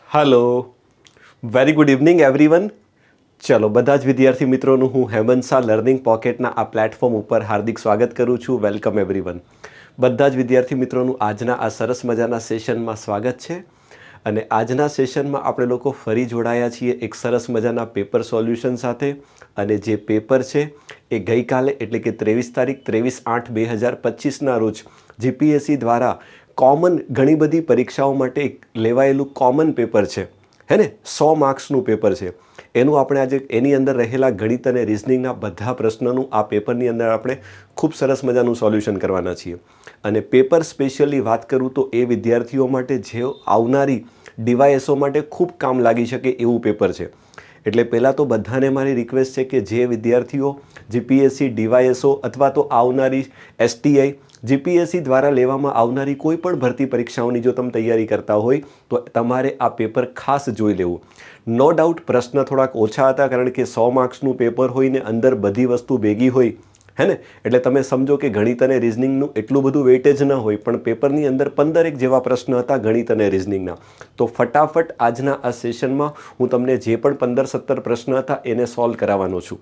Hello very good evening everyone. चलो બધા જ વિદ્યાર્થી મિત્રોનું હું હેમંત શાહ લર્નિંગ પોકેટના આ પ્લેટફોર્મ ઉપર હાર્દિક સ્વાગત કરું છું। Welcome everyone. બધા જ વિદ્યાર્થી મિત્રોનું આજના આ સરસ મજાના સેશનમાં સ્વાગત છે અને આજના સેશનમાં આપણે લોકો ફરી જોડાયા છીએ એક સરસ મજાના પેપર સોલ્યુશન સાથે। અને જે પેપર છે એ ગઈકાલે એટલે કે 23 તારીખ 23/8/2025ના રોજ જીપીએસસી દ્વારા કોમન ઘણી બધી પરીક્ષાઓ માટે લેવાયેલું કોમન પેપર છે, હે ને, 100 માર્ક્સનું પેપર છે। એનું આપણે આજે એની અંદર રહેલા ગણિત અને રિઝનિંગના બધા પ્રશ્નોનું આ પેપરની અંદર આપણે ખૂબ સરસ મજાનું સોલ્યુશન કરવાના છીએ। અને પેપર સ્પેશિયલી વાત કરું તો એ વિદ્યાર્થીઓ માટે જે આવનારી ડીવાયએસઓ માટે ખૂબ કામ લાગી શકે એવું પેપર છે। એટલે પહેલાં તો બધાને મારી રિક્વેસ્ટ છે કે જે વિદ્યાર્થીઓ જીપીએસસી ડીવાયએસઓ અથવા તો આવનારી એસટીઆઈ જીપીએસસી દ્વારા લેવામાં આવનારી કોઈ પણ ભરતી પરીક્ષાઓની જો તમે તૈયારી કરતા હોય તો તમારે આ પેપર ખાસ જોઈ લેવું। નો ડાઉટ પ્રશ્ન થોડાક ઓછા હતા કારણ કે 100 માર્ક્સનું પેપર હોય ને અંદર બધી વસ્તુ ભેગી હોય, હે ને, એટલે તમે સમજો કે ગણિત અને રિઝનિંગનું એટલું બધું વેઇટેજ ન હોય, પણ પેપરની અંદર 15 જેવા પ્રશ્ન હતા ગણિત અને રિઝનિંગના। તો ફટાફટ આજના આ સેશનમાં હું તમને જે પણ 15-17 પ્રશ્ન હતા એને સોલ્વ કરાવવાનો છું,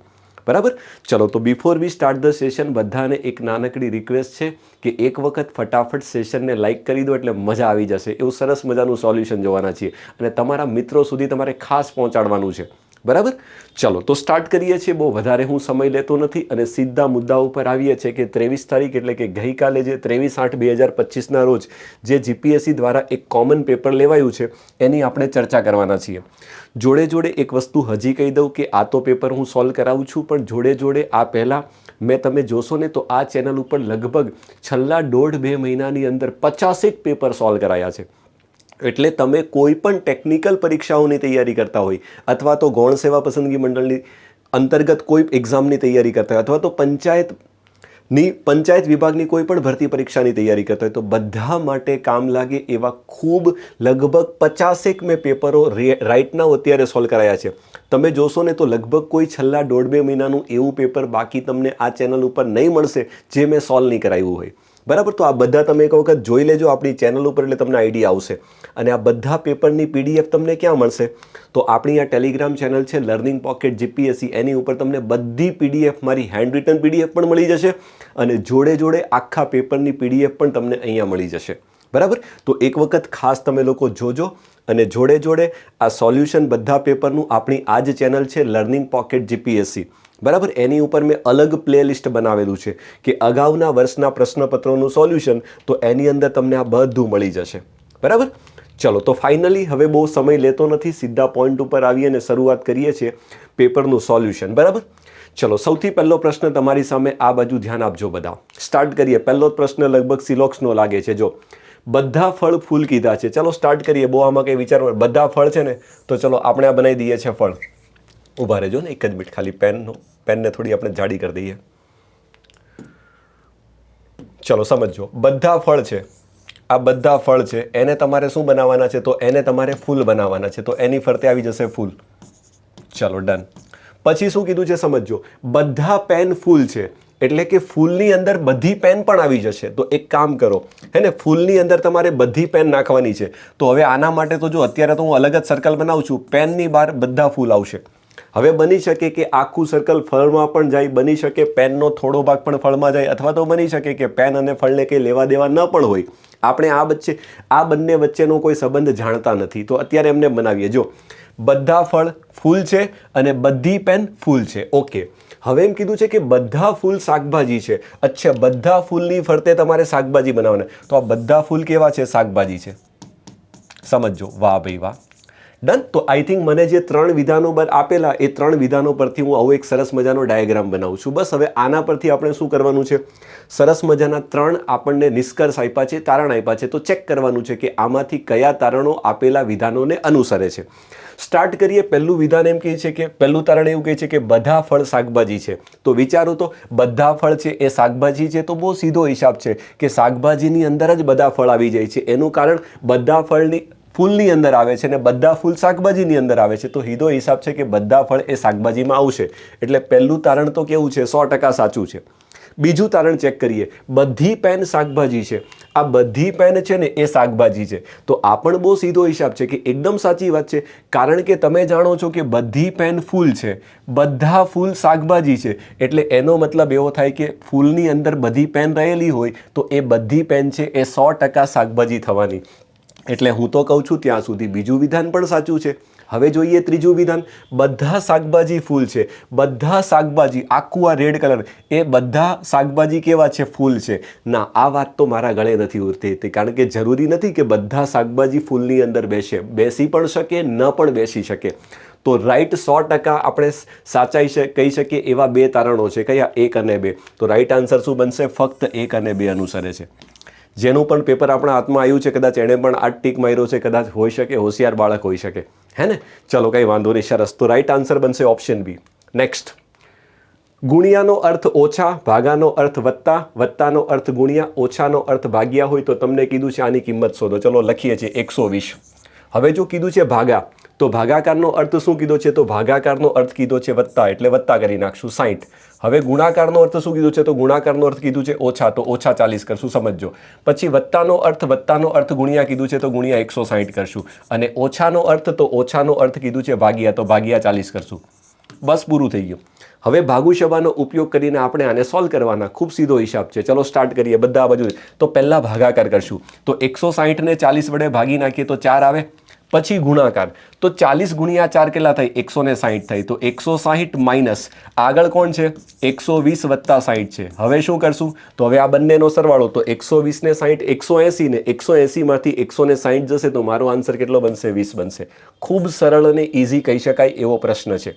બરાબર। ચલો તો before we start the session બધાને એક નાનકડી રિક્વેસ્ટ છે કે એક વખત ફટાફટ સેશનને લાઇક કરી દો એટલે મજા આવી જશે। એવું સરસ મજાનું સોલ્યુશન જોવાના છીએ અને તમારા મિત્રો સુધી તમારે ખાસ પહોંચાડવાનું છે, બરાબર। ચલો તો સ્ટાર્ટ કરીએ છીએ। બહુ વધારે હું સમય લેતો નથી અને સીધા મુદ્દા ઉપર આવીએ છીએ કે 23 તારીખ એટલે કે ગઈકાલે જે 23/8/2025ના રોજ જે જીપીએસસી દ્વારા એક કોમન પેપર લેવાયું છે એની આપણે ચર્ચા કરવાના છીએ। જોડે જોડે એક વસ્તુ હજી કહી દઉં કે આ તો પેપર હું સોલ્વ કરાવું છું, પણ જોડે જોડે આ પહેલાં તમે જોશો ને તો આ ચેનલ ઉપર લગભગ છેલ્લા 1.5-2 મહિનાની અંદર 50 પેપર સોલ્વ કરાયા છે। એટલે તમે કોઈ પણ ટેકનિકલ પરીક્ષાઓની તૈયારી કરતા હોય અથવા તો ગૌણ સેવા પસંદગી મંડળની અંતર્ગત કોઈ એક્ઝામની તૈયારી કરતા હોય અથવા તો પંચાયત વિભાગની કોઈ પણ ભરતી પરીક્ષાની તૈયારી કરતા હોય તો બધા માટે કામ લાગે એવા ખૂબ લગભગ 50 મેં પેપરો રાઇટ નાઉ અત્યારે સોલ્વ કરાયા છે। તમે જોશો ને તો લગભગ કોઈ છેલ્લા 1.5-2 મહિનાનું એવું પેપર બાકી તમને આ ચેનલ ઉપર નહીં મળશે જે મેં સોલ્વ નહીં કરાવ્યું હોય, બરાબર। તો આ બધા તમે એક વખત જોઈ લેજો આપણી ચેનલ ઉપર એટલે તમને આઈડિયા આવશે। અને આ બધા પેપરની પીડીએફ તમને ક્યાં મળશે? તો આપણી આ ટેલિગ્રામ ચેનલ છે લર્નિંગ પોકેટ જીપીએસસી, એની ઉપર તમને બધી પીડીએફ મારી હેન્ડ રિટન પીડીએફ પણ મળી જશે અને જોડે જોડે આખા પેપરની પીડીએફ પણ તમને અહીંયા મળી જશે, બરાબર। તો એક વખત ખાસ તમે લોકો જોજો અને જોડે જોડે આ સોલ્યુશન બધા પેપરનું આપણી આ જ ચેનલ છે લર્નિંગ પોકેટ જીપીએસસી, બરાબર। એની ઉપર મેં અલગ પ્લેલિસ્ટ બનાવેલું છે કે અગાઉના વર્ષના પ્રશ્નપત્રોનું સોલ્યુશન, તો એની અંદર તમને આ બધું મળી જશે, બરાબર। ચલો તો ફાઇનલી હવે બહુ સમય લેતો નથી, સીધા પોઈન્ટ ઉપર આવીએ અને શરૂઆત કરીએ છીએ પેપરનું સોલ્યુશન, બરાબર। ચલો સૌથી પહેલો પ્રશ્ન તમારી સામે આ બાજુ ધ્યાન આપજો બધા। સ્ટાર્ટ કરીએ। પહેલો પ્રશ્ન લગભગ સિલોક્સનો લાગે છે। જો બધા ફળ ફૂલ કીધા છે, ચલો સ્ટાર્ટ કરીએ। બહુ આમાં કંઈ વિચાર બધા ફળ છે ને તો ચલો આપણે આ બનાવી દઈએ છીએ ફળ। ઊભા રહેજો ને એક જ મિનિટ, ખાલી પેનને થોડી આપણે જાડી કરી દઈએ। ચલો સમજો, બધા ફળ છે, આ બધા ફળ છે, એને તમારે શું બનાવવાના છે? તો એને તમારે ફૂલ બનાવવાના છે, તો એની ફરતે આવી જશે ફૂલ। ચલો ડન। પછી શું કીધું છે સમજો, બધા પેન ફૂલ છે એટલે કે ફૂલની અંદર બધી પેન પણ આવી જશે। તો એક કામ કરો, હે ને, ફૂલની અંદર તમારે બધી પેન નાખવાની છે। તો હવે આના માટે તો જો અત્યારે તો હું અલગ જ સર્કલ બનાવું છું, પેનની બહાર બધા ફૂલ આવશે। હવે બની શકે કે આખું સર્કલ ફળમાં પણ જાય, બની શકે પેનનો થોડો ભાગ પણ ફળમાં જાય, અથવા તો બની શકે કે પેન અને ફળને કંઈ લેવા દેવા ન પણ હોય। આપણે આ બંને વચ્ચેનો કોઈ સંબંધ જાણતા નથી, તો અત્યારે એમને બનાવીએ। જો બધા ફળ ફૂલ છે અને બધી પેન ફૂલ છે, ઓકે। હવે એમ કીધું છે કે બધા ફૂલ શાકભાજી છે। અચ્છા, બધા ફૂલની ફરતે તમારે શાકભાજી બનાવવાના, તો આ બધા ફૂલ કેવા છે? શાકભાજી છે, સમજો। વાહ ભાઈ વાહ, ડન। તો આઈ થિંક મને જે 3 વિધાનો આપેલા એ 3 વિધાનો પરથી હું આવો એક સરસ મજાનો ડાયાગ્રામ બનાવું છું। બસ હવે આના પરથી આપણે શું કરવાનું છે? સરસ મજાના 3 આપણને નિષ્કર્ષ આપ્યા છે, તારણ આપ્યા છે, તો ચેક કરવાનું છે કે આમાંથી કયા તારણો આપેલા વિધાનોને અનુસરે છે। સ્ટાર્ટ કરીએ। પહેલું વિધાન એમ કહે છે કે પહેલું તારણ એવું કહે છે કે બધા ફળ શાકભાજી છે। તો વિચારો તો બધા ફળ છે એ શાકભાજી છે, તો બહુ સીધો હિસાબ છે કે શાકભાજીની અંદર જ બધા ફળ આવી જાય છે। એનું કારણ બધા ફૂલની અંદર આવે છે અને બધા ફૂલ શાકભાજીની અંદર આવે છે, તો સીધો હિસાબ છે કે બધા ફળ એ શાકભાજીમાં આવશે। એટલે પહેલું તારણ તો કેવું છે? 100% સાચું છે। બીજું તારણ ચેક કરીએ। બધી પેન શાકભાજી છે, આ બધી પેન છે ને એ શાકભાજી છે. તો આ પણ બહુ સીધો હિસાબ છે કે એકદમ સાચી વાત છે, કારણ કે તમે જાણો છો કે બધી પેન ફૂલ છે, બધા ફૂલ શાકભાજી છે, એટલે એનો મતલબ એવો થાય કે ફૂલની અંદર બધી પેન રહેલી હોય તો એ બધી પેન છે એ 100% શાકભાજી થવાની. એટલે હું તો કહું છું ત્યાં સુધી બીજું વિધાન પણ સાચું છે. હવે જોઈએ ત્રીજું વિધાન. બધા શાકભાજી ફૂલ છે, બધા શાકભાજી, આખું આ રેડ કલર, એ બધા શાકભાજી કેવા છે? ફૂલ છે. ના, આ વાત તો મારા ગળે નથી ઉતરતી, કારણ કે જરૂરી નથી કે બધા શાકભાજી ફૂલની અંદર બેસી પણ શકે, ન પણ બેસી શકે. તો રાઈટ 100% આપણે સાચા કહી શકીએ એવા બે તારણો છે. કયા? 1 અને 2. તો રાઈટ આન્સર શું બનશે? ફક્ત 1 અને 2 અનુસરે છે. જેનું પણ પેપર આપણા હાથમાં આવ્યું છે, કદાચ એણે પણ આ ટીક માર્યો છે, કદાચ હોઈ શકે, હોશિયાર બાળક હોઈ શકે, હે ને? ચલો, કંઈ વાંધો નહીં, સરસ. તો રાઈટ આન્સર બનશે ઓપ્શન બી. નેક્સ્ટ, ગુણ્યાનો અર્થ ઓછા, ભાગાનો અર્થ વત્તા, વત્તાનો અર્થ ગુણ્યા, ઓછાનો અર્થ ભાગ્યા હોય તો તમને કીધું છે આની કિંમત શોધો. ચલો લખીએ છીએ 120. હવે જો કીધું છે ભાગા, તો ભાગાકારનો અર્થ શું કીધો છે? તો ભાગાકારનો અર્થ કીધો છે વત્તા, એટલે વત્તા કરી નાખશું 60. હવે ગુણાકારનો અર્થ શું કીધું છે? તો ગુણાકારનો અર્થ કીધું છે ઓછા, તો ઓછા 40 કરશું, સમજો. પછી વત્તાનો અર્થ ગુણ્યા કીધું છે તો ગુણ્યા 160 કરશું. અને ઓછાનો અર્થ કીધું છે ભાગ્યા, તો ભાગ્યા 40 કરશું. બસ, પૂરું થઈ ગયું. હવે ભાગુશબાનો ઉપયોગ કરીને આપણે આને સોલ્વ કરવાના. ખૂબ સીધો હિસાબ છે. ચલો સ્ટાર્ટ કરીએ બધા આ બાજુ. તો પહેલા ભાગાકાર કરશું. તો 160 ને 40 વડે ભાગી નાખીએ તો 4 આવે. પછી ગુણાકાર, તો 40 ગુણ્યા 4 કેટલા થાય? 160 થાય. તો 160 માઇનસ આગળ કોણ છે? 120 વત્તા 60 છે. હવે શું કરશું? તો હવે આ બંનેનો સરવાળો, તો 120 ને 60 180 ને 180 માંથી 160 જશે તો મારો આન્સર કેટલો બનશે? 20 બનશે. ખૂબ સરળ અને ઇઝી કહી શકાય એવો પ્રશ્ન છે,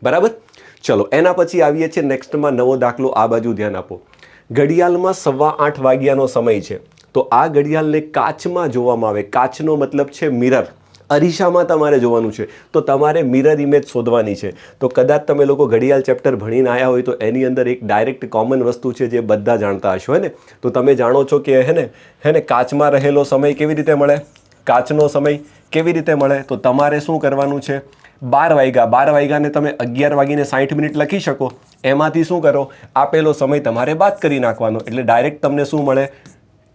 બરાબર? ચલો, એના પછી આવીએ છીએ નેક્સ્ટમાં નવો દાખલો. આ બાજુ ધ્યાન આપો. ઘડિયાળમાં 8:15 વાગ્યાનો સમય છે. તો આ ઘડિયાળને કાચમાં જોવામાં આવે. કાચનો મતલબ છે મિરર. અરીસામાં તમારે જોવાનું છે, તો તમારે મિરર ઇમેજ શોધવાની છે. તો કદાચ તમે લોકો ઘડિયાળ ચેપ્ટર ભણીને આવ્યા હોય તો એની અંદર એક ડાયરેક્ટ કોમન વસ્તુ છે જે બધા જાણતા હશો, હે ને? તો તમે જાણો છો કે હે ને કાચમાં રહેલો સમય કેવી રીતે મળે? કાચનો સમય કેવી રીતે મળે? તો તમારે શું કરવાનું છે? 12 વાગ્યા, 12 વાગ્યાને તમે 11:60 લખી શકો. એમાંથી શું કરો? આપેલો સમય તમારે બાદ કરી નાખવાનો, એટલે ડાયરેક્ટ તમને શું મળે?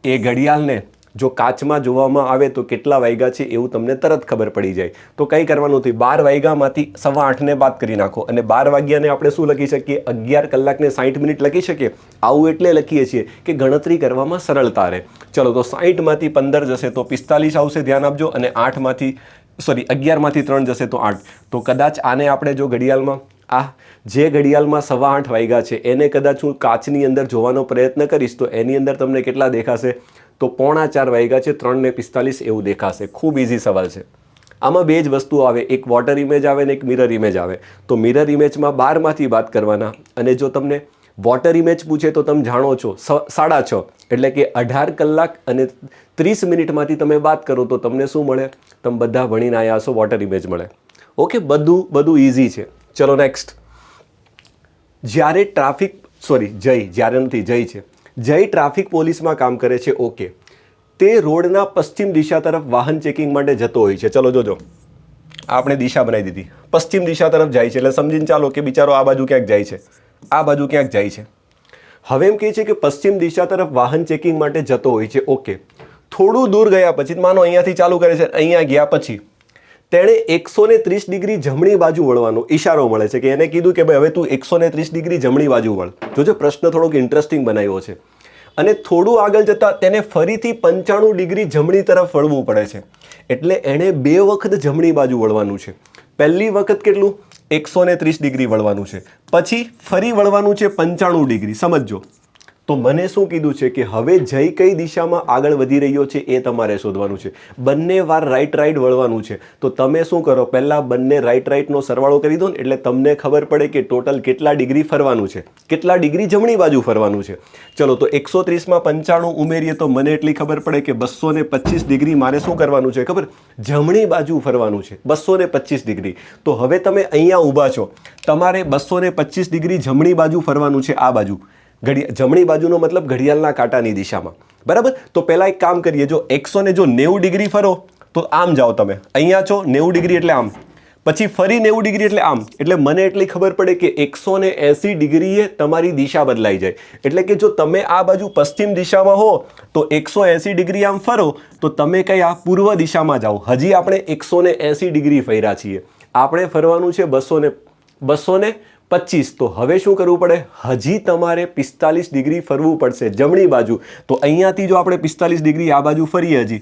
એ ઘડિયાળને જો કાચમાં જોવામાં આવે તો કેટલા વાગ્યા છે એવું તમને તરત ખબર પડી જાય. તો કંઈ કરવાનું નથી, 12 વાગ્યામાંથી 8:15 બાદ કરી નાખો. અને 12 વાગ્યાને આપણે શું લખી શકીએ? 11 કલાક ને 60 લખી શકીએ. આવું એટલે લખીએ છીએ કે ગણતરી કરવામાં સરળતા રહે. ચલો, તો 60 માંથી 15 જશે તો 45 આવશે, ધ્યાન આપજો. અને 11 માંથી 3 જશે તો 8. તો કદાચ આને આપણે જો ઘડિયાળમાં જે ઘડિયાળમાં 8:15 વાગ્યા છે એને કદાચ હું કાચની અંદર જોવાનો પ્રયત્ન કરીશ તો એની અંદર તમને કેટલા દેખાશે? તો 3:45 વાગ્યા છે, 3:45 એવું દેખાશે. ખૂબ ઇઝી સવાલ છે. આમાં બે જ વસ્તુ આવે, એક વોટર ઇમેજ આવે ને એક મિરર ઇમેજ આવે. તો મિરર ઇમેજમાં 12 માંથી બાદ કરવાના. અને જો તમને વોટર ઇમેજ પૂછે તો તમે જાણો છો 6:30, એટલે કે 18 કલાક અને 30 મિનિટમાંથી તમે બાદ કરો તો તમને શું મળે? તમે બધા ભણીને આવ્યા હશો, વોટર ઇમેજ મળે. ઓકે, બધું ઇઝી છે. ચલો નેક્સ્ટ. જ્યારે જય ટ્રાફિક પોલીસમાં કામ કરે છે. ઓકે, તે રોડના પશ્ચિમ દિશા તરફ વાહન ચેકિંગ માટે જતો હોય છે. ચલો જોજો, આપણે દિશા બનાવી દીધી, પશ્ચિમ દિશા તરફ જાય છે. એટલે સમજીને ચાલો કે બિચારો આ બાજુ ક્યાંક જાય છે, આ બાજુ ક્યાંક જાય છે. હવે એમ કહે છે કે પશ્ચિમ દિશા તરફ વાહન ચેકિંગ માટે જતો હોય છે. ઓકે, થોડું દૂર ગયા પછી, માનો અહીંયાથી ચાલુ કરે છે, અહીંયા ગયા પછી તેણે 130 ડિગ્રી જમણી બાજુ વળવાનો ઈશારો મળે છે. કે એને કીધું કે ભાઈ હવે તું 130 ડિગ્રી જમણી બાજુ વળ. જોજો, પ્રશ્ન થોડોક ઇન્ટરેસ્ટિંગ બનાવ્યો છે. અને થોડું આગળ જતાં તેને ફરીથી 95 ડિગ્રી જમણી તરફ વળવું પડે છે. એટલે એણે 2 વખત જમણી બાજુ વળવાનું છે. પહેલી વખત કેટલું? 130 ડિગ્રી વળવાનું છે. પછી ફરી વળવાનું છે 95 ડિગ્રી. સમજો. તો મને શું કીધું છે કે હવે જય કઈ દિશામાં આગળ વધી રહ્યો છે એ તમારે શોધવાનું છે. બંને વાર રાઈટ વળવાનું છે. તો તમે શું કરો? પહેલાં બંને રાઈટનો સરવાળો કરી દો ને, એટલે તમને ખબર પડે કે ટોટલ કેટલા ડિગ્રી ફરવાનું છે, કેટલા ડિગ્રી જમણી બાજુ ફરવાનું છે. ચલો, તો 130માં 95 ઉમેરીએ તો મને એટલી ખબર પડે કે 225 ડિગ્રી મારે શું કરવાનું છે ખબર? જમણી બાજુ ફરવાનું છે, 225 ડિગ્રી. તો હવે તમે અહીંયા ઊભા છો, તમારે 225 ડિગ્રી જમણી બાજુ ફરવાનું છે. આ બાજુ જમણી બાજુનો મતલબ ઘડિયાળના કાંટાની દિશામાં, બરાબર? તો પહેલાં એક કામ કરીએ, જો 190 ડિગ્રી ફરો તો આમ જાઓ, તમે અહીંયા છો 90 ડિગ્રી એટલે આમ, પછી ફરી 90 ડિગ્રી એટલે આમ. એટલે મને એટલી ખબર પડે કે 180 ડિગ્રીએ તમારી દિશા બદલાઈ જાય. એટલે કે જો તમે આ બાજુ પશ્ચિમ દિશામાં હો તો 180 ડિગ્રી આમ ફરો તો તમે કઈ આ પૂર્વ દિશામાં જાઓ. હજી આપણે 180 ડિગ્રી ફર્યા છીએ, આપણે ફરવાનું છે 225. તો હવે શું કરવું પડે? હજી તમારે 45 ડિગ્રી ફરવું પડશે જમણી બાજુ. તો અહીંયાથી જો આપણે 45 ડિગ્રી આ બાજુ ફરીએ હજી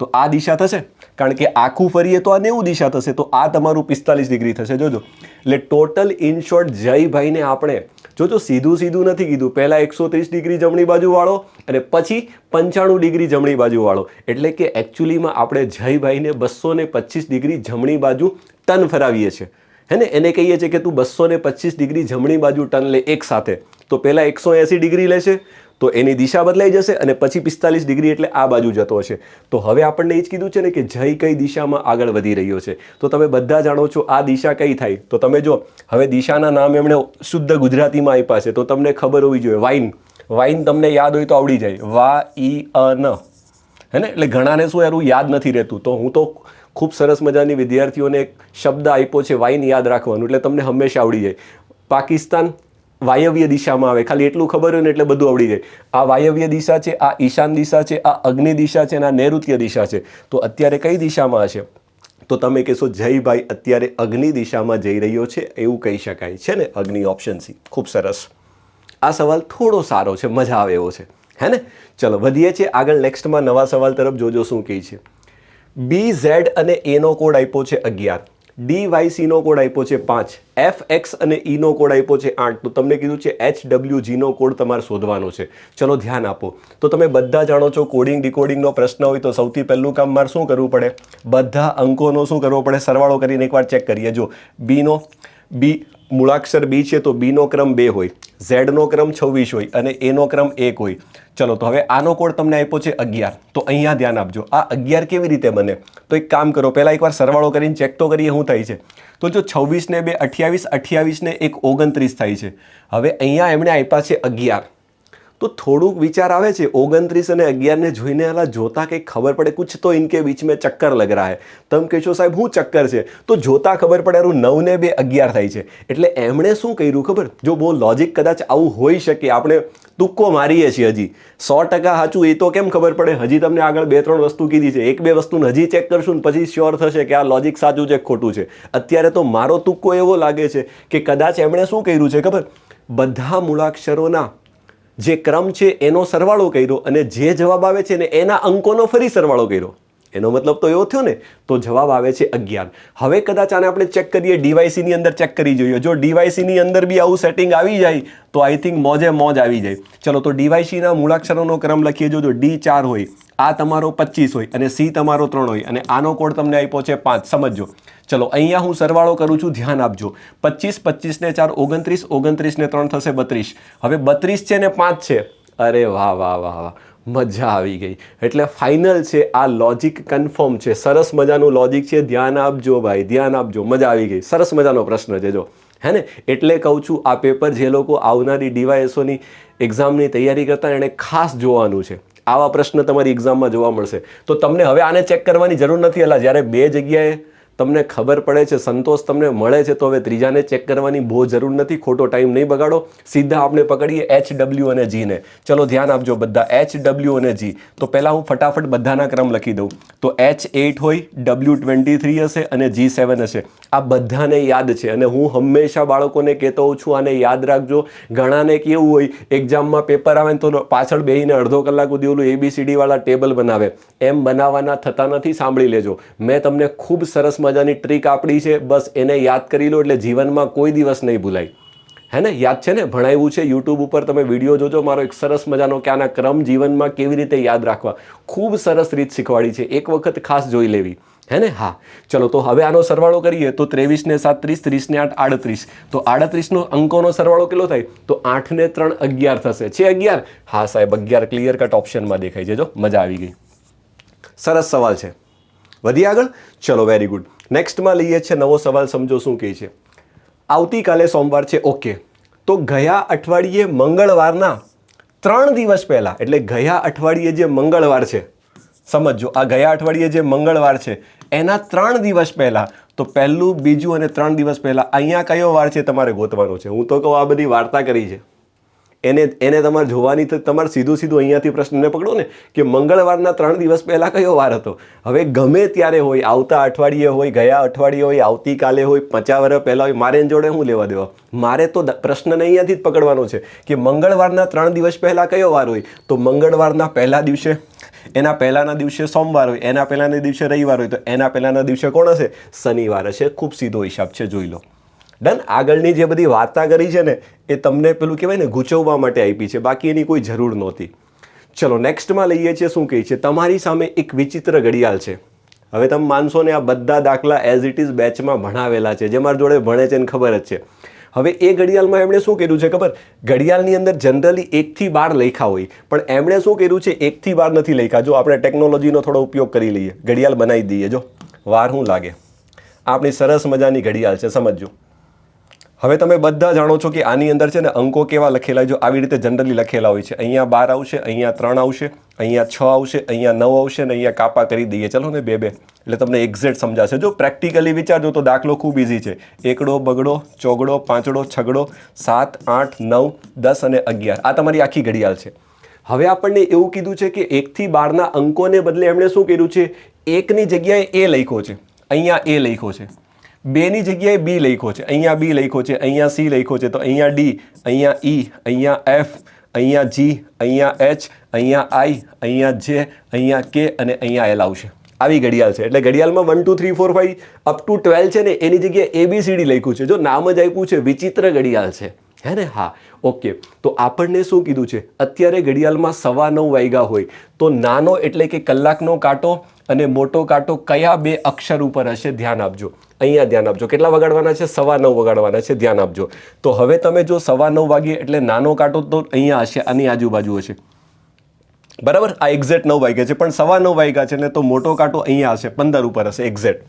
તો આ દિશા થશે, કારણ કે આખું ફરીએ તો આ 90 દિશા થશે. તો આ તમારું 45 ડિગ્રી થશે. જોજો, એટલે ટોટલ ઇન શોર્ટ જયભાઈને આપણે જોજો સીધું સીધું નથી કીધું. પહેલાં 130 ડિગ્રી જમણી બાજુ વાળો અને પછી 95 ડિગ્રી જમણી બાજુ વાળો. એટલે કે એકચ્યુઅલીમાં આપણે જયભાઈને 225 ડિગ્રી જમણી બાજુ ટર્ન ફરાવીએ છીએ, હે ને. એને કહીએ છીએ કે તું 225 ડિગ્રી જમણી બાજુ ટર્ન લે એક સાથે. તો પહેલાં 180 ડિગ્રી લેશે તો એની દિશા બદલાઈ જશે અને પછી 45 ડિગ્રી એટલે આ બાજુ જતો હશે. તો હવે આપણને એ જ કીધું છે ને કે જય કઈ દિશામાં આગળ વધી રહ્યો છે. તો તમે બધા જાણો છો આ દિશા કઈ થાય. તો તમે જો હવે દિશાના નામ એમણે શુદ્ધ ગુજરાતીમાં આપ્યા છે તો તમને ખબર હોવી જોઈએ. વાઇન, વાઇન તમને યાદ હોય તો આવડી જાય. વાઈન, હે ને. એટલે ઘણાને શું યાર યાદ નથી રહેતું. તો હું તો ખૂબ સરસ મજાની વિદ્યાર્થીઓને એક શબ્દ આપ્યો છે વાઇન યાદ રાખવાનું, એટલે તમને હંમેશા આવડી જાય. પાકિસ્તાન વાયવ્ય દિશામાં આવે, ખાલી એટલું ખબર હોય ને એટલે બધું આવડી જાય. આ વાયવ્ય દિશા છે, આ ઈશાન દિશા છે, આ અગ્નિ દિશા છે અને આ નૈઋત્ય દિશા છે. તો અત્યારે કઈ દિશામાં હશે? તો તમે કહેશો જયભાઈ અત્યારે અગ્નિ દિશામાં જઈ રહ્યો છે એવું કહી શકાય છે ને. અગ્નિ ઓપ્શન સી. ખૂબ સરસ. આ સવાલ થોડો સારો છે, મજા આવે એવો છે, હે ને. ચલો વધીએ છીએ આગળ. નેક્સ્ટમાં નવા સવાલ તરફ જોજો શું કહે છે. BZ અને એનો કોડ આપ્યો છે 11, DYC નો કોડ આપ્યો છે 5, FX અને E નો કોડ આપ્યો છે 8. તો તમને કીધું છે HWG નો કોડ તમારે શોધવાનો છે. ચલો ધ્યાન આપો. તો તમે બધા જાણો છો કોડિંગ ડિકોડિંગનો પ્રશ્ન હોય તો સૌથી પહેલું કામ મારે શું કરવું પડે? બધા અંકોનો શું કરવો પડે? સરવાળો કરીને એકવાર ચેક કરીએ. જો બીનો બી મૂળાક્ષર બી છે તો બીનો ક્રમ 2 હોય, ઝેડનો ક્રમ 26 હોય અને એનો ક્રમ 1 હોય. ચલો તો હવે આનો કોડ તમને આપ્યો છે 11. તો અહીંયા ધ્યાન આપજો, આ 11 કેવી રીતે બને? તો એક કામ કરો, પહેલાં એકવાર સરવાળો કરીને ચેક તો કરીએ શું થાય છે. તો જો 26 ને 2 28, 28 ને 1 29 થાય છે. હવે અહીંયા એમણે આપ્યા છે 11. તો થોડુંક વિચાર આવે છે 29 અને 11 ને જોઈને આલા જોતા કંઈક ખબર પડે કુછ તો ઇનકે બીચ में ચક્કર લગ रहा है. તમે કહેશો સાહેબ હું ચક્કર છે? તો જોતા ખબર પડે અરું 9 ને 2 11 થાય છે. એટલે એમણે શું કર્યું ખબર? જો બહુ લોજિક કદાચ આવું હોઈ શકે, આપણે તુક્કો મારીએ છીએ હજી 100% સાચું એ તો કેમ ખબર પડે? હજી તમને આગળ 2-3 વસ્તુ કીધી છે, 1-2 વસ્તુને હજી ચેક કરશું ને પછી શ્યોર થશે કે આ લોજિક સાચું છે ખોટું છે. અત્યારે તો મારો તુક્કો એવો લાગે છે કે કદાચ એમણે શું કર્યું છે ખબર? બધા મૂળાક્ષરોના જે ક્રમ છે એનો સરવાળો કર્યો અને જે જવાબ આવે છે ને એના અંકોનો ફરી સરવાળો કર્યો. એનો મતલબ તો એવો થયો ને. તો જવાબ આવે છે 11. હવે કદાચ આને આપણે ચેક કરીએ, DYC ની અંદર ચેક કરી જોઈએ. જો DYC ની અંદર બી આવું સેટિંગ આવી જાય તો આઈ થિંક મોજે મોજ આવી જાય. ચલો તો DYC ના મૂળાક્ષરોનો ક્રમ લખીએ. જો D 4 હોય, આ તમારો 25 હોય અને C તમારો 3 હોય અને આનો કોડ તમને આપ્યો છે 5. સમજો. ચલો અહીંયા હું સરવાળો કરું છું, ધ્યાન આપજો. 25, 25 ને 4 29, 29 ને 3 થશે 32. હવે 32 છે ને 5 છે. અરે વાહ વાહ વાહ વાહ, મજા આવી ગઈ. એટલે ફાઇનલ છે, આ લોજિક કન્ફર્મ છે. સરસ મજાનું લોજિક છે. ધ્યાન આપજો ભાઈ, ધ્યાન આપજો. મજા આવી ગઈ. સરસ મજાનો પ્રશ્ન છે જો, હે ને. એટલે કહું છું આ પેપર જે લોકો આવનારી DYSOની એક્ઝામની તૈયારી કરતા એણે ખાસ જોવાનું છે. આવા પ્રશ્ન તમારી એક્ઝામમાં જોવા મળશે. તો તમને હવે આને ચેક કરવાની જરૂર નથી. એટલે જ્યારે 2 જગ્યાએ તમને ખબર પડે છે, સંતોષ તમને મળે છે, તો હવે ત્રીજાને ચેક કરવાની બહુ જરૂર નથી. ખોટો ટાઈમ નહીં બગાડો. સીધા આપણે પકડીએ HW અને G ને. ચલો ધ્યાન આપજો બધા, HW અને G. તો પહેલાં હું ફટાફટ બધાના ક્રમ લખી દઉં. તો H8 હોય, W23 હશે અને G7 હશે. આ બધાને યાદ છે અને હું હંમેશા બાળકોને કહેતો હોઉં છું આને યાદ રાખજો. ઘણાને કેવું હોય એક્ઝામમાં પેપર આવે તો પાછળ બેસીને અડધો કલાક સુધી ઓલું ABCD વાળા ટેબલ બનાવે. એમ બનાવવાના થતા નથી. સાંભળી લેજો, મેં તમને ખૂબ સરસ મજાની ટ્રીક આપણી છે. બસ એને યાદ કરી લો એટલે જીવનમાં કોઈ દિવસ નહીં ભૂલાય, હે ને. યાદ છે ને, ભણાવ્યું છે યુટ્યુબ ઉપર. તમે વિડીયો જોજો મારો એક સરસ મજાનો કે આના ક્રમ જીવનમાં કેવી રીતે યાદ રાખવા. ખૂબ સરસ રીત શીખવાડી છે, એક વખત ખાસ જોઈ લેવી, હે ને. હા ચલો તો હવે આનો સરવાળો કરીએ તો 23 ને 7 30, 30 ને 8 38. તો 38નો અંકોનો સરવાળો કેટલો થાય? તો 8 ને 3 11 થશે. છે 11? હા સાહેબ 11 ક્લિયર કટ ઓપ્શનમાં દેખાય છે. જો મજા આવી ગઈ. સરસ સવાલ છે. વધીએ આગળ. ચલો વેરી ગુડ. નેક્સ્ટમાં લઈએ છે નવો સવાલ. સમજો શું કહે છે. આવતીકાલે સોમવાર છે, ઓકે. તો ગયા અઠવાડિયે મંગળવારના 3 દિવસ પહેલા, એટલે ગયા અઠવાડિયે જે મંગળવાર છે, સમજો આ ગયા અઠવાડિયે જે મંગળવાર છે એના 3 દિવસ પહેલા તો પહેલું, બીજું અને 3 દિવસ પહેલાં અહીંયા કયો વાર છે તમારે ગોતવાનો છે. હું તો કહું આ બધી વાર્તા કરી છે એને તમારે જોવાની, તો તમારે સીધું અહીંયાથી પ્રશ્નને પકડો ને કે મંગળવારના 3 દિવસ પહેલાં કયો વાર હતો. હવે ગમે ત્યારે હોય, આવતા અઠવાડિયે હોય, ગયા અઠવાડિયે હોય, આવતીકાલે હોય, 50 વર્ષ પહેલાં હોય, મારે એની જોડે શું લેવા દેવા. મારે તો પ્રશ્નને અહીંયાથી જ પકડવાનો છે કે મંગળવારના 3 દિવસ પહેલાં કયો વાર હોય. તો મંગળવારના પહેલા દિવસે, એના પહેલાંના દિવસે સોમવાર હોય, એના પહેલાંના દિવસે રવિવાર હોય, તો એના પહેલાંના દિવસે કોણ હશે? શનિવાર હશે. ખૂબ સીધો હિસાબ છે, જોઈ લો. ડન. આગળની જે બધી વાર્તા કરી છે ને એ તમને પેલું કહેવાય ને ગૂંચવવા માટે આપી છે, બાકી એની કોઈ જરૂર નહોતી. ચલો નેક્સ્ટમાં લઈએ છીએ. શું કહે છે? તમારી સામે એક વિચિત્ર ઘડિયાળ છે. હવે તમે માનશો ને, આ બધા દાખલા એઝ ઇટ ઇઝ બેચમાં ભણાવેલા છે, જે મારી જોડે ભણે છે એને ખબર જ છે. હવે એ ઘડિયાળમાં એમણે શું કર્યું છે ખબર? ઘડિયાળની અંદર જનરલી 1 થી 12 લખ્યા હોય, પણ એમણે શું કર્યું છે? 1 થી 12 નથી લખ્યા. જો આપણે ટેકનોલોજીનો થોડો ઉપયોગ કરી લઈએ, ઘડિયાળ બનાવી દઈએ. જો વાર શું લાગે, આપણી સરસ મજાની ઘડિયાળ છે, સમજો. હવે તમે બધા જાણો છો કે આની અંદર છે ને અંકો કેવા લખેલા હોય. જો આવી રીતે જનરલી લખેલા હોય છે. અહીંયા 12 આવશે, અહીંયા 3 આવશે, અહીંયા 6 આવશે, અહીંયા 9 આવશે ને અહીંયા કાપા કરી દઈએ. ચલો ને 2 એટલે તમને એક્ઝેક્ટ સમજાશે. જો પ્રેક્ટિકલી વિચારજો તો દાખલો ખૂબ ઇઝી છે. એકડો, બગડો, ચોગડો, પાંચડો, છગડો, 7, 8, 9, 10 અને 11 આ તમારી આખી ઘડિયાળ છે. હવે આપણને એવું કીધું છે કે 1 થી 12ના અંકોને બદલે એમણે શું કર્યું છે? 1ની જગ્યાએ એ લખ્યો છે, અહીંયા એ લખ્યો છે. 2ની જગ્યાએ બી લખ્યો છે, અહીંયા બી લખ્યો છે, અહીંયા સી લખ્યો છે, તો અહીંયા ડી, અહીંયા ઈ, અહીંયા એફ, અહીંયા જી, અહીંયા એચ, અહીંયા આઈ, અહીંયા જે, અહીંયા કે અને અહીંયા એલ આવશે. આવી ઘડિયાળ છે. એટલે ઘડિયાળમાં 1 2 3 4 5 અપ ટુ 12 છે ને, એની જગ્યાએ ABCD લખ્યું છે. જો નામ જ આપ્યું છે, વિચિત્ર ઘડિયાળ છે, હે ને? હા, ઓકે. તો આપણને શું કીધું છે? અત્યારે ઘડિયાળમાં 9:15 વાગ્યા હોય તો નાનો એટલે કે કલાકનો કાંટો અને મોટો કાંટો કયા 2 અક્ષર ઉપર હશે? ધ્યાન આપજો. અહીંયા ધ્યાન આપજો. કેટલા વગાડવાના છે? 9:15 વગાડવાના છે. ધ્યાન આપજો. તો હવે તમે જો 9:15 વાગે એટલે નાનો કાંટો તો અહીંયા હશે, આની આજુબાજુ હશે, બરાબર? આ એક્ઝેક્ટ 9 વાગ્યા છે, પણ 9:15 વાગ્યા છે ને, તો મોટો કાંટો અહીંયા હશે, 15 ઉપર હશે એક્ઝેક્ટ.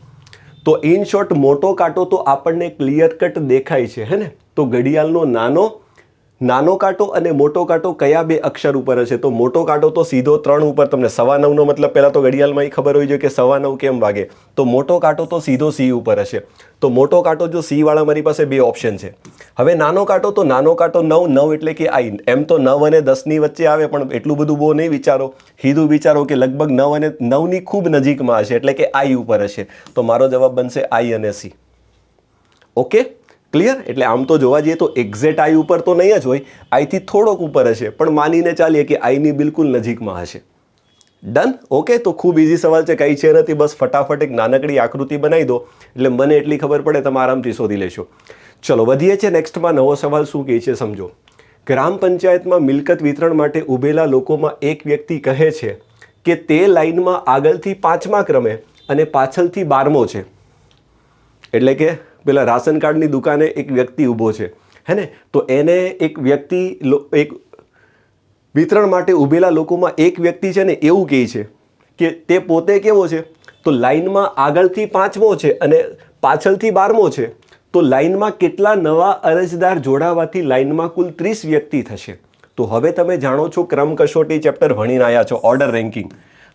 તો ઇન શોર્ટ મોટો કાંટો તો આપણને ક્લિયર કટ દેખાય છે, હે ને? તો ઘડિયાળનો નાનો કાંટો અને મોટો કાંટો કયા 2 અક્ષર ઉપર હશે? તો મોટો કાંટો તો સીધો 3 ઉપર. તમને 9:15નો મતલબ પહેલાં તો ઘડિયાળમાં એ ખબર હોવી જોઈએ કે 9:15 કેમ વાગે. તો મોટો કાંટો તો સીધો સી ઉપર હશે. તો મોટો કાંટો જો સી વાળા, મારી પાસે 2 ઓપ્શન છે. હવે નાનો કાંટો, તો નાનો કાંટો 9 એટલે કે આઈ. એમ તો 9 અને 10ની વચ્ચે આવે, પણ એટલું બધું બહુ નહીં વિચારો. સીધું વિચારો કે લગભગ 9 અને 9ની ખૂબ નજીકમાં હશે, એટલે કે આઈ ઉપર હશે. તો મારો જવાબ બનશે આઈ અને સી. Okay, clear? એટલે આમ તો જોવા જઈએ તો એક્ઝેક્ટ આઈ ઉપર તો નહીં જ હોય, આઈથી થોડોક ઉપર હશે, પણ માનીને ચાલીએ કે આઈની બિલકુલ નજીકમાં હશે. ડન. ઓકે, તો ખૂબ ઇઝી સવાલ છે, કંઈ છે નથી. બસ ફટાફટ એક નાનકડી આકૃતિ બનાવી દો એટલે મને એટલી ખબર પડે, તમે આરામથી શોધી લેશો. ચલો વધીએ છીએ. નેક્સ્ટમાં નવો સવાલ શું કહે છે સમજો. ગ્રામ પંચાયતમાં મિલકત વિતરણ માટે ઊભેલા લોકોમાં એક વ્યક્તિ કહે છે કે તે લાઈનમાં આગળથી 5મા ક્રમે અને પાછળથી 12મો છે. એટલે કે પેલા રાશન કાર્ડની દુકાને એક વ્યક્તિ ઊભો છે, હે ને? તો એને એક વ્યક્તિ, એક વિતરણ માટે ઊભેલા લોકોમાં એક વ્યક્તિ છે ને એવું કહે છે કે તે પોતે કેવો છે? તો લાઈનમાં આગળથી 5મો છે અને પાછળથી 12મો છે. તો લાઈનમાં કેટલા નવા અરજદાર જોડાવાથી લાઈનમાં કુલ 30 વ્યક્તિ થશે? તો હવે તમે જાણો છો, ક્રમ કસોટી ચેપ્ટર ભણીને આવ્યા છો, ઓર્ડર રેન્કિંગ.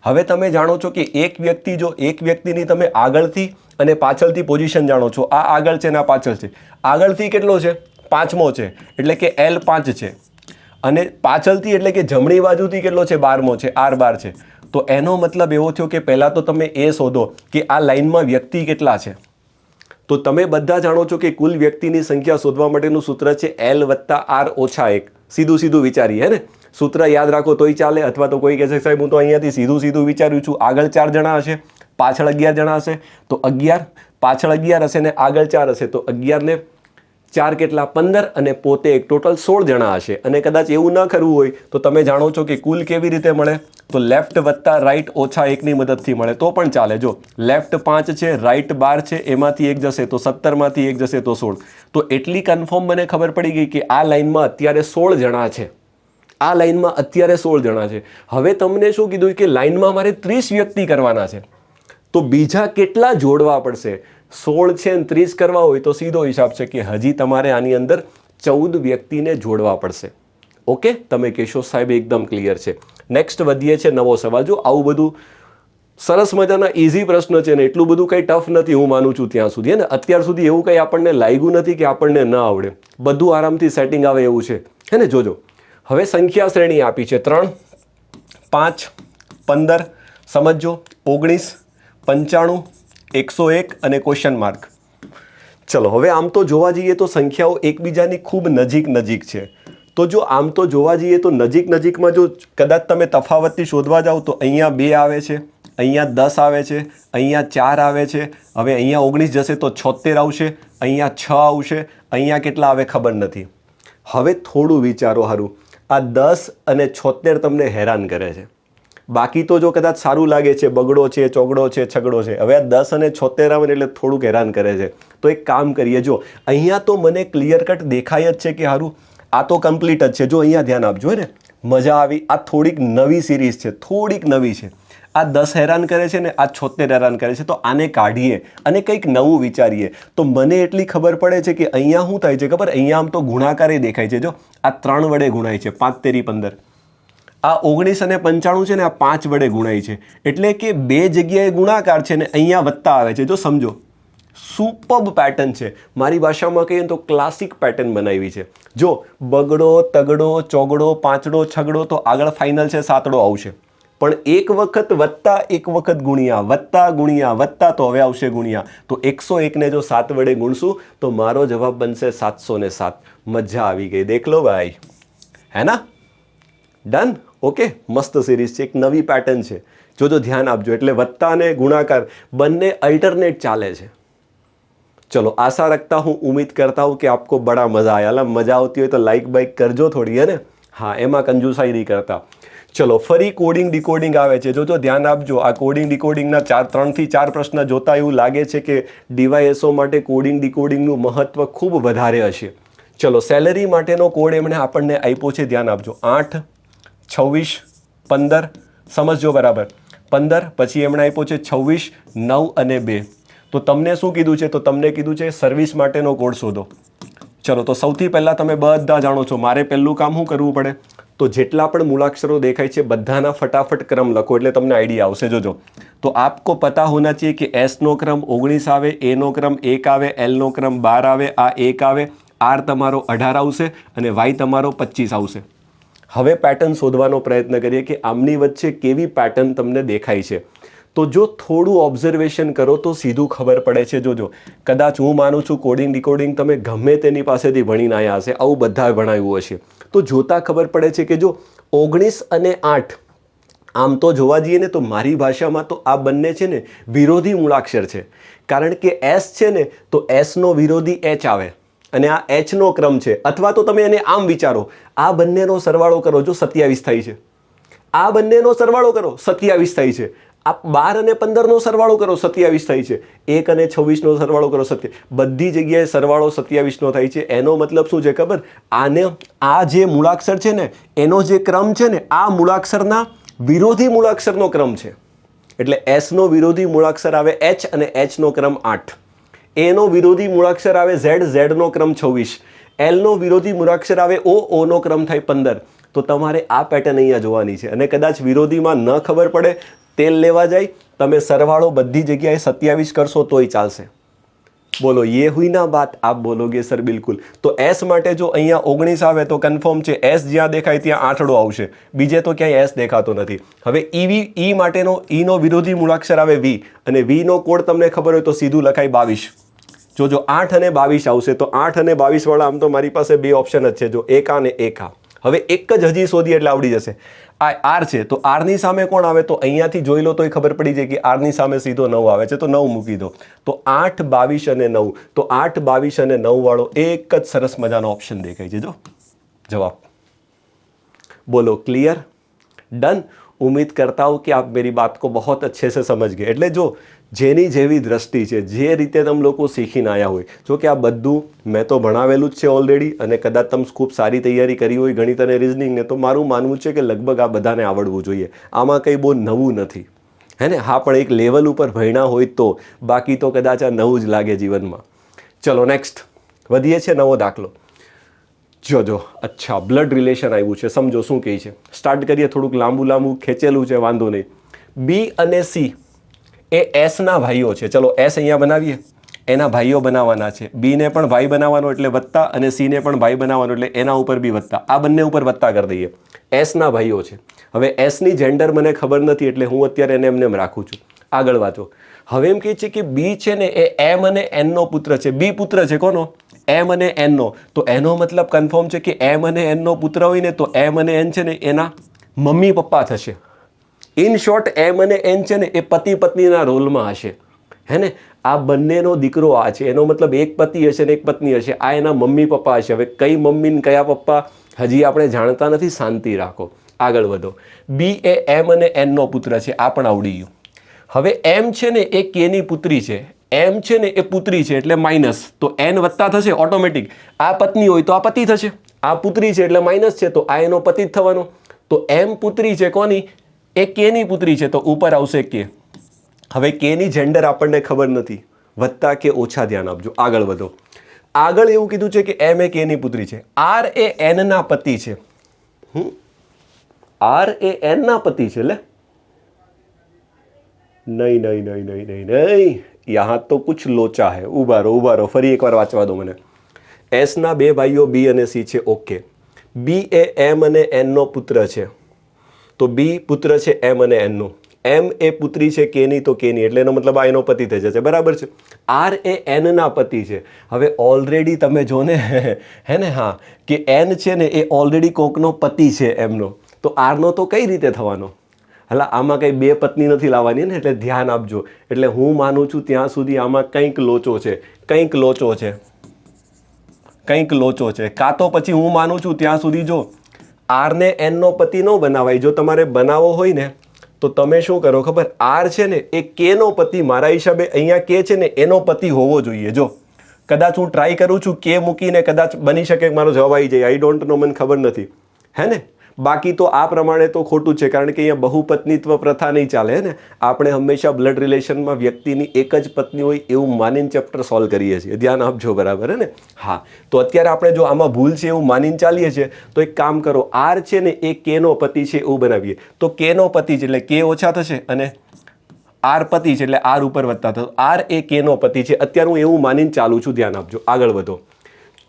હવે તમે જાણો છો કે એક વ્યક્તિ, જો એક વ્યક્તિની તમે આગળથી અને પાછળથી પોઝિશન જાણો છો, આ આગળ છે ને આ પાછળ છે. આગળથી કેટલો છે? 5મો છે, એટલે કે L5 છે. અને પાછળથી એટલે કે જમણી બાજુથી કેટલો છે? 12મો છે, R12 છે. તો એનો મતલબ એવો થયો કે પહેલાં તો તમે એ શોધો કે આ લાઈનમાં વ્યક્તિ કેટલા છે. તો તમે બધા જાણો છો કે કુલ વ્યક્તિની સંખ્યા શોધવા માટેનું સૂત્ર છે L + R - 1. સીધું વિચારીએ, હે ને? સૂત્ર યાદ રાખો તોય ચાલે, અથવા તો કોઈ કહે છે સાહેબ હું તો અહીંયાથી સીધું વિચાર્યું છું, આગળ 4 જણા હશે, પાછળ 11 જણા હશે, તો 11 પાછળ 11 હશે ને આગળ 4 હશે, તો 11 ને 4 કેટલા? 15 અને પોતે એક, ટોટલ 16 જણા હશે. અને કદાચ એવું ન કરવું હોય તો તમે જાણો છો કે કુલ કેવી રીતે મળે? તો લેફ્ટ + રાઈટ -1ની મદદથી મળે તો પણ ચાલે. જો લેફ્ટ 5 છે, રાઈટ 12 છે, એમાંથી 1 જશે તો 17માંથી 1 જશે તો 16. તો એટલી કન્ફર્મ મને ખબર પડી ગઈ કે આ લાઈનમાં અત્યારે 16 જણા છે. આ લાઈનમાં અત્યારે 16 જણા છે. હવે તમને શું કીધું કે લાઈનમાં મારે 30 વ્યક્તિ કરવાના છે, તો બીજા કેટલા જોડવા પડશે? 16 છે અને 30 કરવા હોય તો સીધો હિસાબ છે કે હજી તમારે આની અંદર 14 વ્યક્તિને જોડવા પડશે. ઓકે, તમે કહેશો સાહેબ એકદમ ક્લિયર છે. નેક્સ્ટ વધીએ છે નવો સવાલ. જો આવું બધું સરસ મજાના ઇઝી પ્રશ્ન છે ને એટલું બધું કંઈ ટફ નથી હું માનું છું ત્યાં સુધી. ને અત્યાર સુધી એવું કંઈ આપણને લાગ્યું નથી કે આપણને ન આવડે. બધું આરામથી સેટિંગ આવે એવું છે. હે ને? જોજો હવે સંખ્યા શ્રેણી આપી છે 3, 5, 15, સમજો 19, 95, 101 અને ક્વેશ્ચન માર્ક. ચલો હવે આમ તો જોવા જઈએ તો સંખ્યાઓ એકબીજાની ખૂબ નજીક છે. તો જો આમ તો જોવા જઈએ તો નજીકમાં જો કદાચ તમે તફાવતથી શોધવા જાઓ તો અહીંયા 2 આવે છે, અહીંયા 10 આવે છે, અહીંયા 4 આવે છે, હવે અહીંયા 19 જશે તો 76 આવશે, અહીંયા 6 આવશે, અહીંયા કેટલા આવે ખબર નથી. હવે થોડું વિચારો હારું, આ 10 અને 76 તમને હેરાન કરે છે. બાકી તો જો કદાચ સારું લાગે છે, બગડો છે, ચોગડો છે, છગડો છે. હવે આ 10 અને 76 આવે ને એટલે થોડુંક હેરાન કરે છે. તો એક કામ કરીએ, જો અહીંયા તો મને ક્લિયર કટ દેખાય જ છે કે હારું આ તો કમ્પ્લીટ જ છે. જો અહીંયા ધ્યાન આપજો ને, મજા આવી. આ થોડીક નવી સિરીઝ છે, થોડીક નવી છે. આ 10 હેરાન કરે છે ને આ 76 હેરાન કરે છે. તો આને કાઢીએ અને કંઈક નવું વિચારીએ તો મને એટલી ખબર પડે છે કે અહીંયા શું થાય છે ખબર? અહીંયા આમ તો ગુણાકારે દેખાય છે. જો આ 3 વડે ગુણાય છે, 5 તેરી 15. આ 19 અને 95 છે ને આ 5 વડે ગુણાય છે. એટલે કે 2 જગ્યાએ ગુણાકાર છે ને અહીંયા વત્તા આવે છે. જો સમજો, સુપર્બ પેટર્ન છે. મારી ભાષામાં કહીએ તો ક્લાસિક પેટર્ન બનાવી છે. જો બગડો, તગડો, ચોગડો, પાંચડો, છગડો તો આગળ ફાઇનલ છે સાતડો આવશે. પણ એક વખત વત્તા, એક વખત ગુણ્યા, વત્તા ગુણ્યા વત્તા તો હવે આવશે ગુણ્યા. તો 101 ને જો 7 વડે ગુણશું તો મારો જવાબ બનશે 707. મજા આવી ગઈ. દેખ લો ભાઈ, હે ના? ડન. ઓકે, મસ્ત સિરીઝ છે, એક નવી પેટર્ન છે. જો ધ્યાન આપજો. એટલે વત્તા અને ગુણાકાર બંને અલ્ટરનેટ ચાલે છે. ચલો, આશા રખતા હું, ઉમ્મીદ કરતા હું કે આપકો બડા મજા આયા. મજા આવતી હોય તો લાઈક બાઈક કરજો થોડી, હે ને? હા, એમાં કંજુસાઈ નહીં કરતા. ચલો, ફરી કોડિંગ ડિકોડિંગ આવે છે. જો ધ્યાન આપજો. આ કોડિંગ ડિકોડિંગના 3 થી 4 પ્રશ્ન જોતા એવું લાગે છે કે ડીવાયએસઓ માટે કોડિંગ ડિકોડિંગનું મહત્વ ખૂબ વધારે હશે. ચલો, સેલરી માટેનો કોડ એમણે આપણને આપ્યો છે. ધ્યાન આપજો. 8, 26, 15. સમજજો બરાબર. 15 પછી એમણે આપ્યો છે 26, 9 અને 2. તો તમને શું કીધું છે? તો તમને કીધું છે સર્વિસ માટેનો કોડ શોધો. ચલો, તો સૌથી પહેલાં તમે બધા જાણો છો મારે પહેલું કામ શું કરવું પડે? તો જેટલા પણ મૂળાક્ષરો દેખાય છે બધાના ફટાફટ ક્રમ લખો એટલે તમને આઈડિયા આવશે. જોજો, તો આપકો પતા હોના चाहिए કે એસ નો ક્રમ 19 આવે, એ નો ક્રમ 1 આવે, એલ નો ક્રમ 12 આવે, આ 1 આવે, આર તમારો 18 આવશે અને વાય તમારો 25 આવશે. હવે પેટર્ન શોધવાનો પ્રયત્ન કરીએ કે આમની વચ્ચે કેવી પેટર્ન તમને દેખાય છે. તો જો થોડું ઓબ્ઝર્વેશન કરો તો સીધું ખબર પડે છે. જોજો, કદાચ હું માનું છું કોડિંગ ડિકોડિંગ તમે ગમે તેની પાસેથી ભણીને આવ્યા હશે, આવું બધા ભણાવ્યું હશે. તો જોતા ખબર પડે છે કે જો 19 અને 8 આમ તો જોવા જઈએ ને તો મારી ભાષામાં તો આ બંને છે ને વિરોધી મૂળાક્ષર છે. કારણ કે એસ છે ને તો એસનો વિરોધી એચ આવે અને આ એચનો ક્રમ છે. અથવા તો તમે એને આમ વિચારો, આ બંનેનો સરવાળો કરો, જો 27 થાય છે. આ બંનેનો સરવાળો કરો, 27 થાય છે. આ 12 અને 15નો સરવાળો કરો, 27 થાય છે. 1 અને 26નો સરવાળો કરો, 27. બધી જગ્યાએ સરવાળો 27નો થાય છે. એનો મતલબ શું છે ખબર? આને આ જે મૂળાક્ષર છે ને એનો જે ક્રમ છે ને આ મૂળાક્ષરના વિરોધી મૂળાક્ષરનો ક્રમ છે. એટલે એસનો વિરોધી મૂળાક્ષર આવે એચ અને એચનો ક્રમ 8. એનો વિરોધી મૂળાક્ષર આવે ઝેડ, ઝેડનો ક્રમ 26. એલનો વિરોધી મૂળાક્ષર આવે ઓ, ઓનો ક્રમ થાય 15. તો તમારે આ પેટર્ન અહીંયા જોવાની છે. અને કદાચ વિરોધીમાં ન ખબર પડે, તેલ લેવા જાય, તમે સરવાળો બધી જગ્યાએ 27 કરશો તોય ચાલશે. બોલો, યે હુઈ ના બાત? આપ બોલોગે સર બિલકુલ. તો એસ માટે જો અહીંયા 19 આવે તો કન્ફર્મ છે એસ જ્યાં દેખાય ત્યાં આઠડો આવશે. બીજે તો ક્યાંય એસ દેખાતો નથી. હવે ઈ માટેનો ઈનો વિરોધી મૂળાક્ષર આવે વી અને વીનો કોડ તમને ખબર હોય તો સીધું લખાય 22. જો 8 અને 22 આવશે. તો 8 અને 22 વાળા આમ તો મારી પાસે 2 ઓપ્શન જ છે. જો એક આ ને એક આ. હવે એક જ હજી શોધીએ એટલે આવડી જશે. આ આર છે તો આરની સામે કોણ આવે? તો અહીંયાથી જોઈ લો તોય ખબર પડી જાય કે આરની સામે સીધો 9 આવે છે. તો 9 મૂકી દો. તો 8, 22 અને 9. તો 8, 22 અને 9 વાળો એક જ સરસ મજાનો ઓપ્શન દેખાય છે. જો જવાબ. બોલો, ક્લિયર? डन. उम्मीद करता हूँ कि आप मेरी बात को बहुत अच्छे से समझ गए. એટલે જો જેની જેવી દ્રષ્ટિ છે, જે રીતે તમે લોકો શીખીને આવ્યા હોય, જો કે આ બધું મેં તો ભણાવેલું જ છે ઓલરેડી અને કદાચ તમે ખૂબ સારી તૈયારી કરી હોય ગણિત અને રિઝનિંગને, તો મારું માનવું છે કે લગભગ આ બધાને આવડવું જોઈએ. આમાં કંઈ બહુ નવું નથી, હે ને? હા, પણ એક લેવલ ઉપર ભણ્યા હોય તો, બાકી તો કદાચ આ નવું જ લાગે જીવનમાં. ચલો નેક્સ્ટ વધીએ છે. નવો દાખલો જોજો. અચ્છા, બ્લડ રિલેશન આવ્યું છે. સમજો શું કહે છે. સ્ટાર્ટ કરીએ. થોડુંક લાંબુ ખેંચેલું છે, વાંધો નહીં. બી અને સી એ એસના ભાઈઓ છે. ચલો એસ અહીંયા બનાવીએ, એના ભાઈઓ બનાવવાના છે. બીને પણ ભાઈ બનાવવાનો એટલે વત્તા, અને સીને પણ ભાઈ બનાવવાનો એટલે એના ઉપર બી વત્તા. આ બંને ઉપર વત્તા કરી દઈએ. એસના ભાઈઓ છે. હવે એસની જેન્ડર મને ખબર નથી એટલે હું અત્યારે એને એમને રાખું છું. આગળ વાંચો. હવે એમ કહે છે કે બી છે ને એ એમ અને એનનો પુત્ર છે. બી પુત્ર છે કોનો? એમ અને એનનો. તો એનો મતલબ કન્ફર્મ છે કે એમ અને એનનો પુત્ર હોય ને તો એમ અને એન છે ને એના મમ્મી પપ્પા થશે. ઇન શોર્ટ એમ અને એન છે ને એ પતિ પત્નીના રોલમાં હશે. હે ને? આ બંનેનો દીકરો આ છે. એનો મતલબ એક પતિ હશે ને એક પત્ની હશે. આ એના મમ્મી પપ્પા હશે. હવે કઈ મમ્મી ને કયા પપ્પા હજી આપણે જાણતા નથી. શાંતિ રાખો, આગળ વધો. બી એ એમ અને એનનો પુત્ર છે. આ પણ આવડી ગયું. હવે એમ છે ને એ કેની પુત્રી છે. એમ છે ને એ પુત્રી છે એટલે માઇનસ, તો એન વત્તા થશે ઓટોમેટિક. આ પત્ની હોય તો આ પતિ થશે. આ પુત્રી છે એટલે માઇનસ છે તો આ એનો પતિ જ થવાનો. તો એમ પુત્રી છે કોની? એ કેની પુત્રી છે તો ઉપર આવશે કે. હવે કેની જેન્ડર આપણને ખબર નથી. વત્તા કે ઓછા ધ્યાન આપજો. આગળ વધો. આગળ એવું કીધું છે કે એમ એ કેની પુત્રી છે. આર એ એનના પતિ છે. આર એ એનના પતિ છે. લે નહીં નહીં નહીં નહીં નહીં નહીં, યહાં તો કુછ લોચા હે. ઉભા રહો, ફરી એકવાર વાંચવા દો મને. એસના બે ભાઈઓ બી અને સી છે. ઓકે. બી એ એમ અને એનનો પુત્ર છે. તો બી પુત્ર છે એમ અને એનનો. એમ એ પુત્રી છે કેની તો કેની, એટલે એનો મતલબ આ એનો પતિ થઈ જશે. બરાબર છે. આર એ એનના પતિ છે. હવે ઓલરેડી તમે જો ને, હે ને? હા, કે એન છે ને એ ઓલરેડી કોકનો પતિ છે એમનો. તો આરનો તો કઈ રીતે થવાનો? હલા આમાં કંઈ બે પત્ની નથી લાવવાની ને, એટલે ધ્યાન આપજો. એટલે હું માનું છું ત્યાં સુધી આમાં કંઈક લોચો છે. કાં તો પછી હું માનું છું ત્યાં સુધી જો આરને એનનો પતિ ન બનાવાય. જો તમારે બનાવવો હોય ને તો તમે શું કરો ખબર? આર છે ને એ કેનો પતિ, મારા હિસાબે અહીંયા કે છે ને એનો પતિ હોવો જોઈએ. જો કદાચ હું ટ્રાય કરું છું કે મૂકીને, કદાચ બની શકે મારો જવાબ આવી જાય. આઈ ડોન્ટ નો, મને ખબર નથી. હે ને? બાકી તો આ પ્રમાણે તો ખોટું છે, કારણ કે અહીંયા બહુપત્નીત્વ પ્રથા નહીં ચાલે ને. આપણે હંમેશા બ્લડ રિલેશનમાં વ્યક્તિની એક જ પત્ની હોય એવું માનીને ચેપ્ટર સોલ્વ કરીએ છીએ. ધ્યાન આપજો, બરાબર હે ને? હા, તો અત્યારે આપણે જો આમાં ભૂલ છે એવું માનીને ચાલીએ છીએ તો એક કામ કરો, આર છે ને એ કેનો પતિ છે એવું બનાવીએ. તો કેનો પતિ છે એટલે કે ઓછા થશે, અને આર પતિ છે એટલે આર ઉપર વધતા થશે. આર એ કેનો પતિ છે. અત્યારે હું એવું માનીને ચાલું છું. ધ્યાન આપજો, આગળ વધો.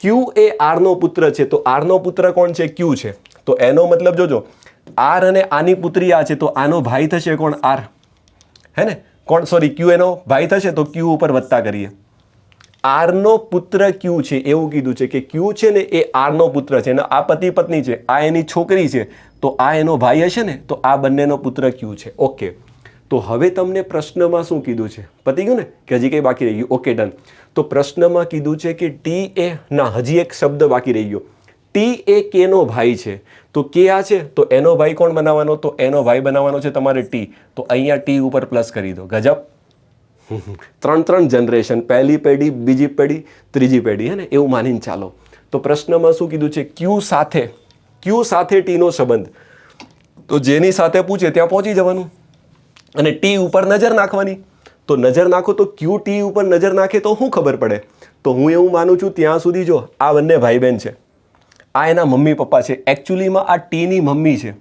ક્યુ એ આરનો પુત્ર છે. તો આરનો પુત્ર કોણ છે? ક્યુ છે. તો એનો મતલબ જોજો, આર અને આની પુત્રી આ છે તો આનો ભાઈ થશે કોણ? આર. હે ને? કોણ? સોરી, ક્યુ એનો ભાઈ થશે તો ક્યુ ઉપર વત્તા કરીએ. આરનો પુત્ર ક્યુ છે એવું કીધું છે કે ક્યુ છે ને એ આરનો પુત્ર છે, અને આ પતિ પત્ની છે, આ એની છોકરી છે, તો આ એનો ભાઈ હશે ને, તો આ બંનેનો પુત્ર ક્યુ છે. ઓકે. તો હવે તમને પ્રશ્નમાં શું કીધું છે? પતી ગયું ને? કે હજી કંઈ બાકી રહી ગયું? Okay, done. તો પ્રશ્નમાં કીધું છે કે ટી એ, ના, હજી એક શબ્દ બાકી રહી ગયો. ટી એ કેનો ભાઈ છે. તો કે આ છે તો એનો ભાઈ કોણ બનાવવાનો? તો એનો ભાઈ બનાવવાનો છે તમારે ટી. તો અહીંયા ટી ઉપર પ્લસ કરી દો. ગજબ. 3 જનરેશન, પહેલી પેઢી, બીજી પેઢી, ત્રીજી પેઢી, હે ને? એવું માનીને ચાલો. તો પ્રશ્નમાં શું કીધું છે? ક્યુ સાથે ટીનો સંબંધ. તો જેની સાથે પૂછે ત્યાં પહોંચી જવાનું અને ટી ઉપર નજર નાખવાની. તો નજર નાખો તો ક્યુ ટી ઉપર નજર નાખે તો શું ખબર પડે? તો હું એવું માનું છું ત્યાં સુધી જો આ બંને ભાઈ બહેન છે, આ એના મમ્મી પપ્પા છે. એકચ્યુઅલીમાં આ ટીની મમ્મી છે,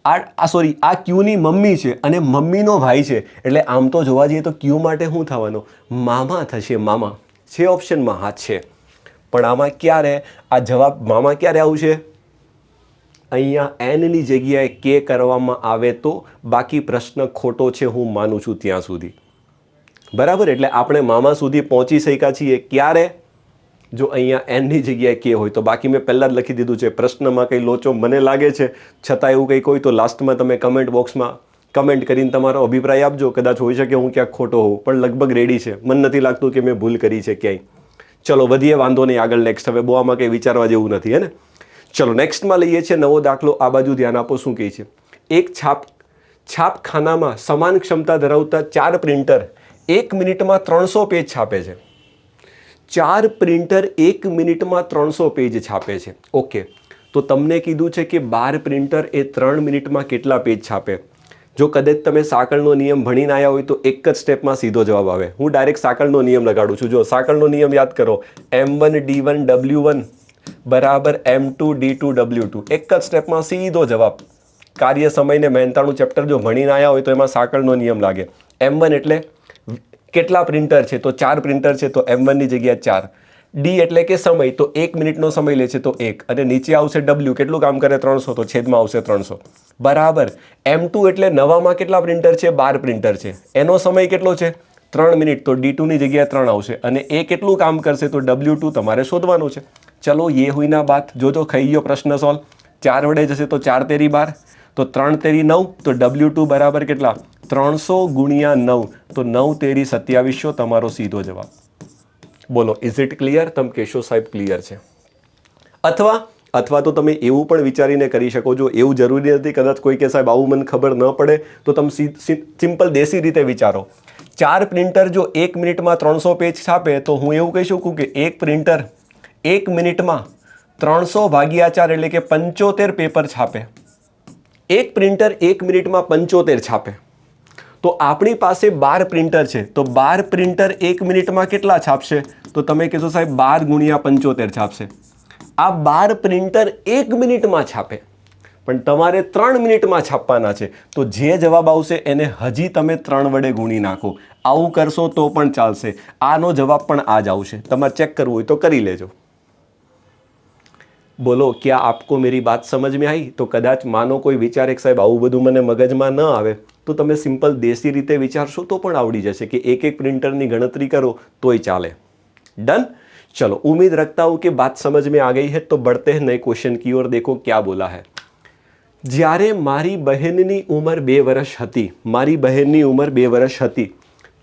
આ ક્યુની મમ્મી છે અને મમ્મીનો ભાઈ છે. એટલે આમ તો જોવા જઈએ તો ક્યુ માટે શું થવાનું? મામા થશે. મામા છે ઓપ્શનમાં? હા છે. પણ આમાં ક્યારે આ જવાબ મામા ક્યારે આવશે? અહીંયા એનની જગ્યાએ કે કરવામાં આવે તો. બાકી પ્રશ્ન ખોટો છે હું માનું છું ત્યાં સુધી. બરાબર? એટલે આપણે મામા સુધી પહોંચી શક્યા છીએ ક્યારે? જો અહીંયા એનની જગ્યાએ કે હોય તો. બાકી મેં પહેલાં જ લખી દીધું છે. પ્રશ્નમાં કંઈ લોચો મને લાગે છે, છતાં એવું કંઈક હોય તો લાસ્ટમાં તમે કમેન્ટ બોક્સમાં કમેન્ટ કરીને તમારો અભિપ્રાય આપજો. કદાચ હોઈ શકે હું ક્યાંક ખોટો હોઉં, પણ લગભગ રેડી છે. મને નથી લાગતું કે મેં ભૂલ કરી છે ક્યાંય. ચલો વધીએ, વાંધો નહીં. આગળ નેક્સ્ટ. હવે બહુ આમાં કંઈ વિચારવા જેવું નથી, હે ને? ચલો નેક્સ્ટમાં લઈએ છીએ નવો દાખલો. આ બાજુ ધ્યાન આપો. શું કહે છે? એક છાપખાનામાં સમાન ક્ષમતા ધરાવતા 4 પ્રિન્ટર 1 મિનિટમાં 300 પેજ છાપે છે. 4 પ્રિન્ટર 1 મિનિટમાં 300 પેજ છાપે છે. ઓકે. તો તમને કીધું છે કે 12 પ્રિન્ટર એ 3 મિનિટમાં કેટલા પેજ છાપે? જો કદાચ તમે સાંકળનો નિયમ ભણીને આવ્યા હોય તો એક જ સ્ટેપમાં સીધો જવાબ આવે. હું ડાયરેક્ટ સાંકળનો નિયમ લગાડું છું. જો સાંકળનો નિયમ યાદ કરો, M1 D1 W1 બરાબર M2 D2 W2. એક જ સ્ટેપમાં સીધો જવાબ. કાર્ય સમયને મહેનતાણું ચેપ્ટર જો ભણીને આવ્યા હોય તો એમાં સાંકળનો નિયમ લાગે. M1 એટલે કેટલા પ્રિન્ટર છે? તો 4 પ્રિન્ટર છે, તો M1 ની જગ્યાએ 4. ડી એટલે કે સમય, તો 1 મિનિટનો સમય લે છે, તો 1. અને નીચે આવશે W, કેટલું કામ કરે? 300, તો છેદમાં આવશે 300. બરાબર. M2 એટલે નવામાં કેટલા પ્રિન્ટર છે? 12 પ્રિન્ટર છે. એનો સમય કેટલો છે? 3 મિનિટ, તો D2 ની જગ્યાએ 3 આવશે. અને એ કેટલું કામ કરશે? તો W2 તમારે શોધવાનું છે. ચલો ये हुई ना बात. જો ખાઈ ગયો પ્રશ્ન સોલ્વ. 4 વડે જશે તો 4 તેરી 12, તો 3 તેરી 9, તો W2 બરાબર કેટલા? 300 ગુણ્યા 9, તો 9 તેરી 2700 તમારો સીધો જવાબ. બોલો, ઇઝ ઇટ ક્લિયર? તમે કહેશો સાહેબ ક્લિયર છે. અથવા તો તમે એવું પણ વિચારીને કરી શકો છો, એવું જરૂરી નથી. કદાચ કોઈ કે સાહેબ આવું મને ખબર ન પડે, તો તમે સિમ્પલ દેશી રીતે વિચારો. 4 પ્રિન્ટર જો 1 મિનિટમાં 300 પેજ છાપે, તો હું એવું કહી શકું કે એક પ્રિન્ટર 1 મિનિટમાં 300 ભાગ્યા 4 એટલે કે 75 પેપર છાપે. એક પ્રિન્ટર 1 મિનિટમાં 75 છાપે. તો આપણી પાસે 12 પ્રિન્ટર છે, તો 12 પ્રિન્ટર 1 મિનિટમાં કેટલા છાપશે? તો તમે કહેશો સાહેબ 12 ગુણ્યા 75 છાપશે. આ 12 પ્રિન્ટર 1 મિનિટમાં છાપે, પણ તમારે 3 મિનિટમાં છાપવાના છે. તો જે જવાબ આવશે એને હજી તમે 3 વડે ગુણી નાખો. આવું કરશો તો પણ ચાલશે. આનો જવાબ પણ આ જ આવશે. તમારે ચેક કરવું હોય તો કરી લેજો. બોલો, ક્યાં આપકો મેરી બાત સમજ में आई? તો કદાચ માનો કોઈ વિચારે કે સાહેબ આવું બધું મને મગજમાં ન આવે, તો તમે સિમ્પલ દેશી રીતે વિચારશો તો પણ આવડી જશે કે એક પ્રિન્ટરની ગણતરી કરો તોય ચાલે. डन. चलो, उम्मीद रखता हूं कि बात समझ में आ गई है. तो बढ़ते हैं नए क्वेश्चन की ओर. देखो क्या बोला है. જ્યારે મારી બહેનની ઉંમર 2 વર્ષ હતી, મારી બહેનની ઉંમર 2 વર્ષ હતી,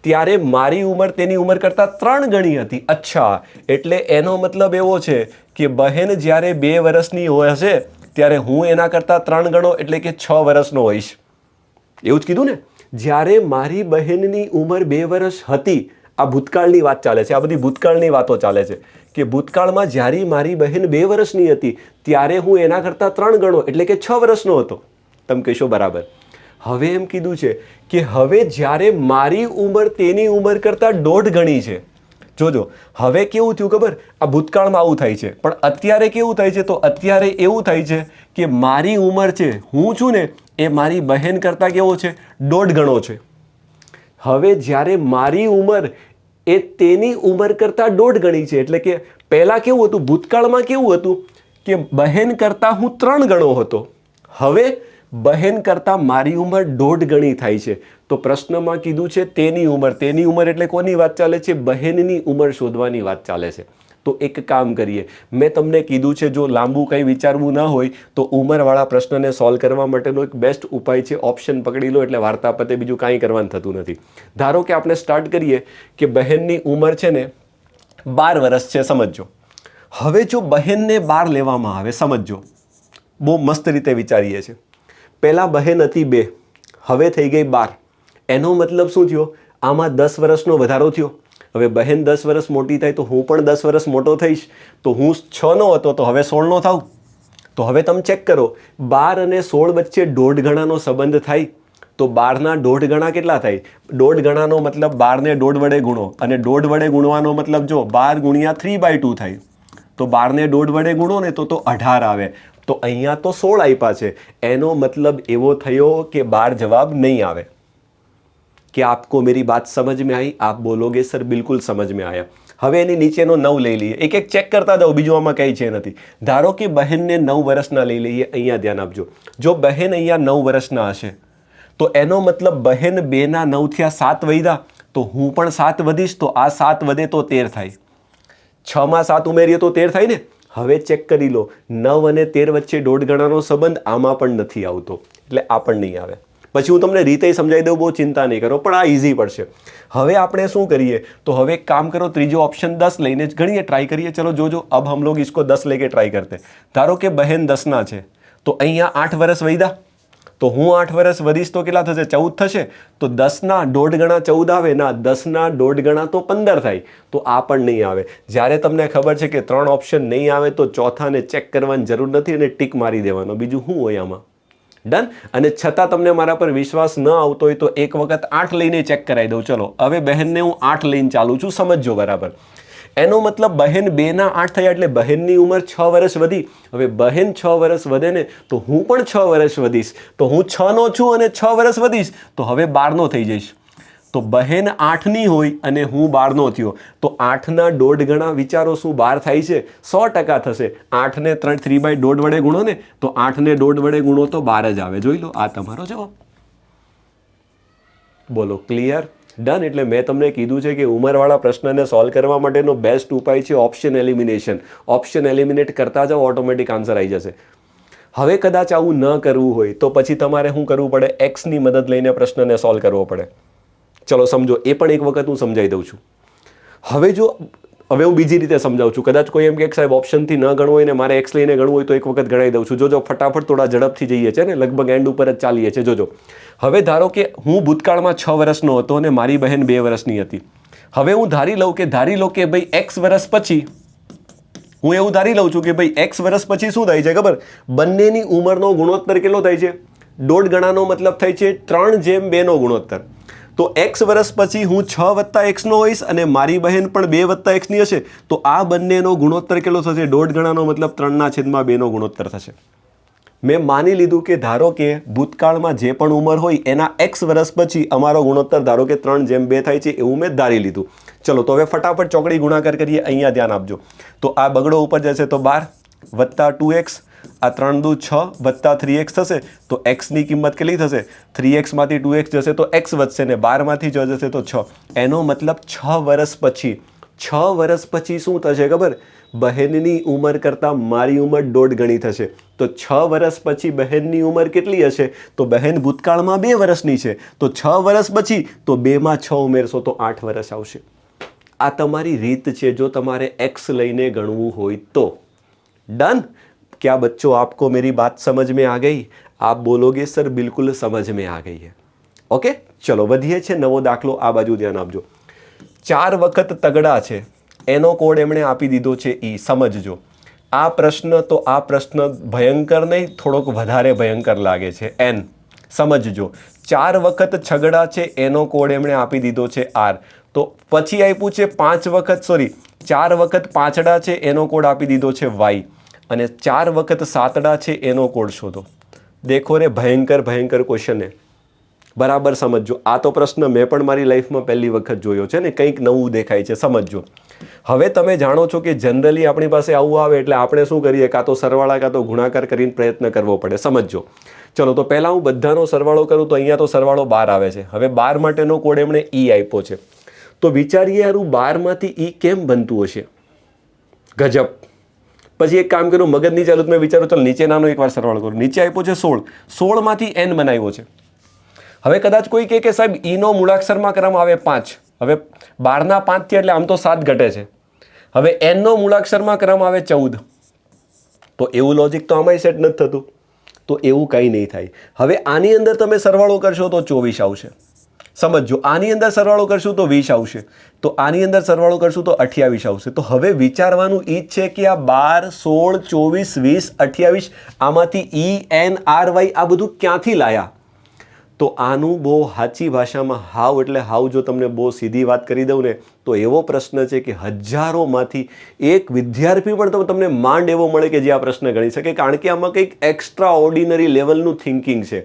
ત્યારે મારી ઉંમર તેની ઉંમર કરતાં 3 ગણી હતી. અચ્છા, એટલે એનો મતલબ એવો છે કે બહેન જ્યારે 2 વર્ષની હશે ત્યારે હું એના કરતાં 3 ગણો એટલે કે 6 વર્ષનો હોઈશ. એવું જ કીધું ને. જ્યારે મારી બહેનની ઉંમર 2 વર્ષ હતી, આ ભૂતકાળની વાત ચાલે છે. આ બધી ભૂતકાળની વાતો ચાલે છે કે ભૂતકાળમાં જ્યારે મારી બહેન 2 વર્ષની હતી ત્યારે હું એના કરતાં 3 ગણો એટલે કે 6 વર્ષનો હતો. તમે કહેશો બરાબર. હવે એમ કીધું છે કે હવે જ્યારે મારી ઉંમર તેની ઉંમર કરતાં 1.5 ગણી છે. જોજો, હવે કેવું થયું ખબર? આ ભૂતકાળમાં આવું થાય છે, પણ અત્યારે કેવું થાય છે? તો અત્યારે એવું થાય છે કે મારી ઉંમર છે, હું છું ને, એ મારી બહેન કરતાં કેવો છે? 1.5 ગણો છે. હવે જ્યારે મારી ઉંમર એ તેની ઉંમર કરતાં 1.5 ગણી છે, એટલે કે પહેલાં કેવું હતું? ભૂતકાળમાં કેવું હતું કે બહેન કરતાં હું 3 ગણો હતો. હવે બહેન કરતાં મારી ઉંમર 1.5 ગણી થાય છે. તો પ્રશ્નમાં કીધું છે તેની ઉંમર. તેની ઉંમર એટલે કોની વાત ચાલે છે? બહેનની ઉંમર શોધવાની વાત ચાલે છે. તો એક કામ કરીએ, મેં તમને કીધું છે જો લાંબુ કંઈ વિચારવું ન હોય તો ઉંમરવાળા પ્રશ્નને સોલ્વ કરવા માટેનો એક બેસ્ટ ઉપાય છે ઓપ્શન પકડી લો એટલે વાર્તા પતે. બીજું કાંઈ કરવાનું થતું નથી. ધારો કે આપણે સ્ટાર્ટ કરીએ કે બહેનની ઉંમર છે ને 12 વર્ષ છે. સમજો, હવે જો બહેનને 12 લેવામાં આવે, સમજો, બહુ મસ્ત રીતે વિચારીએ છીએ. પહેલાં બહેન હતી 2, હવે થઈ ગઈ 12. એનો મતલબ શું થયો? આમાં 10 વર્ષનો વધારો થયો. હવે બહેન 10 વર્ષ મોટી થાય તો હું પણ 10 વર્ષ મોટો થઈશ. તો હું 6નો હતો તો હવે 16નો થાઉં. તો હવે તમે ચેક કરો, 12 અને 16 વચ્ચે 1.5 ગણાનો સંબંધ થાય. તો 12ના 1.5 ગણા કેટલા થાય? 1.5 ગણાનો મતલબ 12ને 1.5 વડે ગુણો, અને 1.5 વડે ગુણવાનો મતલબ જો 12 ગુણ્યા 3/2 થાય. તો 12ને 1.5 વડે ગુણો ને તો 18 આવે. તો અહીંયા તો 16 આપ્યા છે. એનો મતલબ એવો થયો કે 12 જવાબ નહીં આવે. क्या आपको मेरी बात समझ में आई? आप बोलोगे सर बिल्कुल समझ में आया. હવે એની નીચેનો 9 લઈ લઈએ. એક એક ચેક કરતા જાઓ, બીજું આમાં કંઈ છે નથી. ધારો કે બહેનને 9 વર્ષના લઈ લઈએ. અહીંયા ધ્યાન આપજો. જો બહેન અહીંયા 9 વર્ષના હશે તો એનો મતલબ બહેન 2ના 9 થયા 7 વધ્યા, તો હું પણ 7 વધીશ. તો આ 7 વધે તો 13 થાય. 6માં 7 ઉમેરીએ તો 13 થાય ને. હવે ચેક કરી લો, 9 અને 13 વચ્ચે 1.5 ગણાનો સંબંધ આમાં પણ નથી આવતો, એટલે આ પણ નહીં આવે. પછી હું તમને રીતે સમજાવી દઉં, બહુ ચિંતા નહીં કરો, પણ આ ઇઝી પડશે. હવે આપણે શું કરીએ? તો હવે એક કામ કરો, ત્રીજો ઓપ્શન 10 લઈને જ ગણીએ, ટ્રાય કરીએ. ચલો જોજો, અબ હમ લોગ इसको 10 લેકે ટ્રાય કરતે. ધારો કે બહેન 10ના છે તો અહીંયા 8 વર્ષ વધ્યા. તો હું 8 વર્ષ વધીશ તો કેટલા થશે? 14 થશે. તો 10ના 1.5 ગણા 14 આવે ના, 10ના 1.5 ગણા તો 15 થાય. તો આ પણ નહીં આવે. જ્યારે તમને ખબર છે કે 3 ઓપ્શન નહીં આવે તો ચોથાને ચેક કરવાની જરૂર નથી અને ટીક મારી દેવાનો. બીજું શું હોય આમાં? ડન. અને છતાં તમને મારા પર વિશ્વાસ ન આવતો હોય તો એક વખત 8 લઈને ચેક કરાવી દઉં. ચલો, હવે બહેનને હું 8 લઈને ચાલું છું, સમજજો બરાબર. એનો મતલબ બહેન 2ના 8 થયા એટલે બહેનની ઉંમર 6 વર્ષ વધી. હવે બહેન 6 વર્ષ વધે ને તો હું પણ 6 વર્ષ વધીશ. તો હું 6નો છું અને 6 વર્ષ વધીશ તો હવે 12નો થઈ જઈશ. તો બહેન 8ની હોય અને હું 12નો થયો તો 8ના દોઢ ગણા વિચારો શું 12 થાય છે? 100% થશે. 8ને 3/2 વડે ગુણો ને તો 8ને 1.5 વડે ગુણો તો 12 જ આવે. જોઈ લો, આ તમારો જવાબ. બોલો, ક્લિયર? ડન. એટલે મેં તમને કીધું છે કે ઉંમરવાળા પ્રશ્નને સોલ્વ કરવા માટેનો બેસ્ટ ઉપાય છે ઓપ્શન એલિમિનેશન. ઓપ્શન એલિમિનેટ કરતા જાઓ, ઓટોમેટિક આન્સર આવી જશે. હવે કદાચ આવું ન કરવું હોય તો પછી તમારે શું કરવું પડે? એક્સની મદદ લઈને પ્રશ્નને સોલ્વ કરવો પડે. ચલો સમજો, એ પણ એક વખત હું સમજાવી દઉં છું. હવે હું બીજી રીતે સમજાવું છું. કદાચ કોઈ એમ કે સાહેબ ઓપ્શનથી ન ગણવું હોય ને મારે એક્સ લઈને ગણવું હોય તો એક વખત ગણાવી દઉં છું. જોજો, ફટાફટ થોડા ઝડપથી જઈએ છે ને, લગભગ એન્ડ ઉપર જ ચાલીએ છીએ. જોજો, હવે ધારો કે હું ભૂતકાળમાં 6 વર્ષનો હતો અને મારી બહેન 2 વર્ષની હતી. હવે હું ધારી લો કે ભાઈ એક્સ વર્ષ પછી, હું એવું ધારી લઉં છું કે ભાઈ એક્સ વર્ષ પછી શું થાય છે ખબર? બંનેની ઉંમરનો ગુણોત્તર કેટલો થાય છે? 1.5 ગણાનો મતલબ થાય છે 3:2નો ગુણોત્તર. તો એક્સ વર્ષ પછી હું 6 + x નો હોઈશ અને મારી બહેન પણ 2 + x ની હશે. તો આ બંનેનો ગુણોત્તર કેટલો થશે? 1.5 ગણાનો મતલબ 3/2નો ગુણોત્તર થશે. મેં માની લીધું કે ધારો કે ભૂતકાળમાં જે પણ ઉંમર હોય એના એક્સ વર્ષ પછી અમારો ગુણોત્તર ધારો કે 3:2 થાય છે, એવું મેં ધારી લીધું. ચલો, તો હવે ફટાફટ ચોકડી ગુણાકાર કરીએ. અહીંયા ધ્યાન આપજો. તો આ બગડો ઉપર જશે તો 12 + 2x, આ 3 દુ 6 + 3x થશે. તો એક્સની કિંમત કેટલી થશે? 3x માંથી 2x જશે તો x વધશે ને 12 માંથી જશે તો 6. એનો મતલબ 6 વર્ષ પછી શું થશે ખબર? બહેનની ઉંમર કરતાં મારી ઉંમર 1.5 ગણી થશે. તો 6 વર્ષ પછી બહેનની ઉંમર કેટલી હશે? તો બહેન ભૂતકાળમાં 2 વર્ષની છે, તો 6 વર્ષ પછી તો 2માં 6 ઉમેરશો તો 8 વર્ષ આવશે. આ તમારી રીત છે જો તમારે એક્સ લઈને ગણવું હોય તો. डन? क्या बच्चों आपको मेरी बात समझ में आ गई? आप बोलोगे सर बिल्कुल समझ में आ गई है. ओके, चलो વધીએ છે. નવો દાખલો આ બાજુ ધ્યાન આપજો. 4 વખત તગડા છે એનો કોડ એમણે આપી દીધો છે ઈ. સમજજો, આ પ્રશ્ન ભયંકર નહીં, થોડોક વધારે ભયંકર લાગે છે. એન સમજજો. 4 વખત છગડા છે એનો કોડ એમણે આપી દીધો છે આર. તો પછી આપ્યું છે 4 વખત પાંચડા છે એનો કોડ આપી દીધો છે વાય. અને 4 વખત સાતડા છે એનો કોડ શોધો. દેખો રે, ભયંકર ક્વેશ્ચન છે. બરાબર સમજજો. આ તો પ્રશ્ન મેં પણ મારી લાઈફમાં પહેલી વખત જોયો છે ને, કંઈક નવું દેખાય છે. સમજજો. હવે તમે જાણો છો કે જનરલી આપણી પાસે આવું આવે એટલે આપણે શું કરીએ? કાં તો સરવાળા કાં તો ગુણાકાર કરીને પ્રયત્ન કરવો પડે. સમજજો. ચલો, તો પહેલાં હું બધાનો સરવાળો કરું તો અહીંયા તો સરવાળો 12 આવે છે. હવે 12 માટેનો કોડ એમણે ઈ આપ્યો છે. તો વિચારીએ યારું 12 માંથી ઈ કેમ બનતું હશે? ગજબ. પછી એક કામ કરું, મગજની ચાલુ મેં વિચારો, ચાલ નીચેનાનો એકવાર સરવાળો કરું. નીચે આપ્યો છે 16 માંથી n બનાવ્યો છે. હવે કદાચ કોઈ કહે કે સાહેબ ઈનો મૂળાક્ષરમાં ક્રમ આવે 5. હવે 12ના 5 થી એટલે આમ તો 7 ઘટે છે. હવે n નો મૂળાક્ષરમાં ક્રમ આવે 14. તો એવું લોજિક તો આમાંય સેટ નથી થતું. તો એવું કંઈ નહીં થાય. હવે આની અંદર તમે સરવાળો કરશો તો 24 આવશે. સમજો, આની અંદર સરવાળો કરશું તો 20 આવશે. તો આની અંદર સરવાળો કરશું તો 28 આવશે. તો હવે વિચારવાનું એ જ છે કે આ 12, 16, 24, 20, 28 આમાંથી ઈ, એન, આર, વાય આ બધું ક્યાંથી લાયા? તો આનું બહુ સાચી ભાષામાં હાવ એટલે હાવ જો તમને બહુ સીધી વાત કરી દઉં ને તો એવો પ્રશ્ન છે કે હજારોમાંથી એક વિદ્યાર્થી પણ તમને માંડ એવો મળે કે જે આ પ્રશ્ન ગણી શકે, કારણ કે આમાં કંઈક એક્સ્ટ્રા ઓર્ડિનરી લેવલનું થિંકિંગ છે.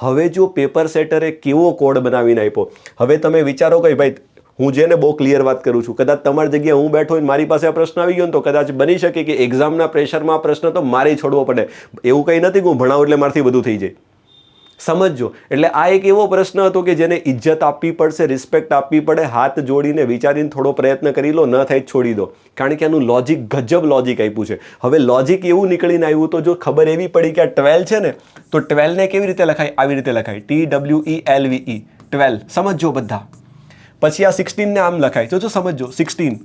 હવે જો પેપર સેટરે કેવો કોડ બનાવીને આપ્યો, હવે તમે વિચારો કે ભાઈ હું જેને બહુ ક્લિયર વાત કરું છું, કદાચ તમારી જગ્યાએ હું બેઠો હોય મારી પાસે આ પ્રશ્ન આવી ગયો ને તો કદાચ બની શકે કે એક્ઝામના પ્રેશરમાં આ પ્રશ્ન તો મારે છોડવો પડે. એવું કંઈ નથી કે હું ભણાવું એટલે મારાથી બધું થઈ જાય. સમજો, એટલે આ એક એવો પ્રશ્ન હતો કે જેને ઇજ્જત આપવી પડશે, રિસ્પેક્ટ આપવી પડે, હાથ જોડીને વિચારીને થોડો પ્રયત્ન કરી લો, ન થાય છોડી દો, કારણ કે આનું લોજિક ગજબ લોજિક આપ્યું છે. હવે લોજિક એવું નીકળીને આવ્યું તો જો ખબર એવી પડી કે આ 12 છે ને તો 12ને કેવી રીતે લખાય? આવી રીતે લખાય, TWELVE 12. સમજો બધા. પછી આ 16ને આમ લખાય, જોજો સમજો 16.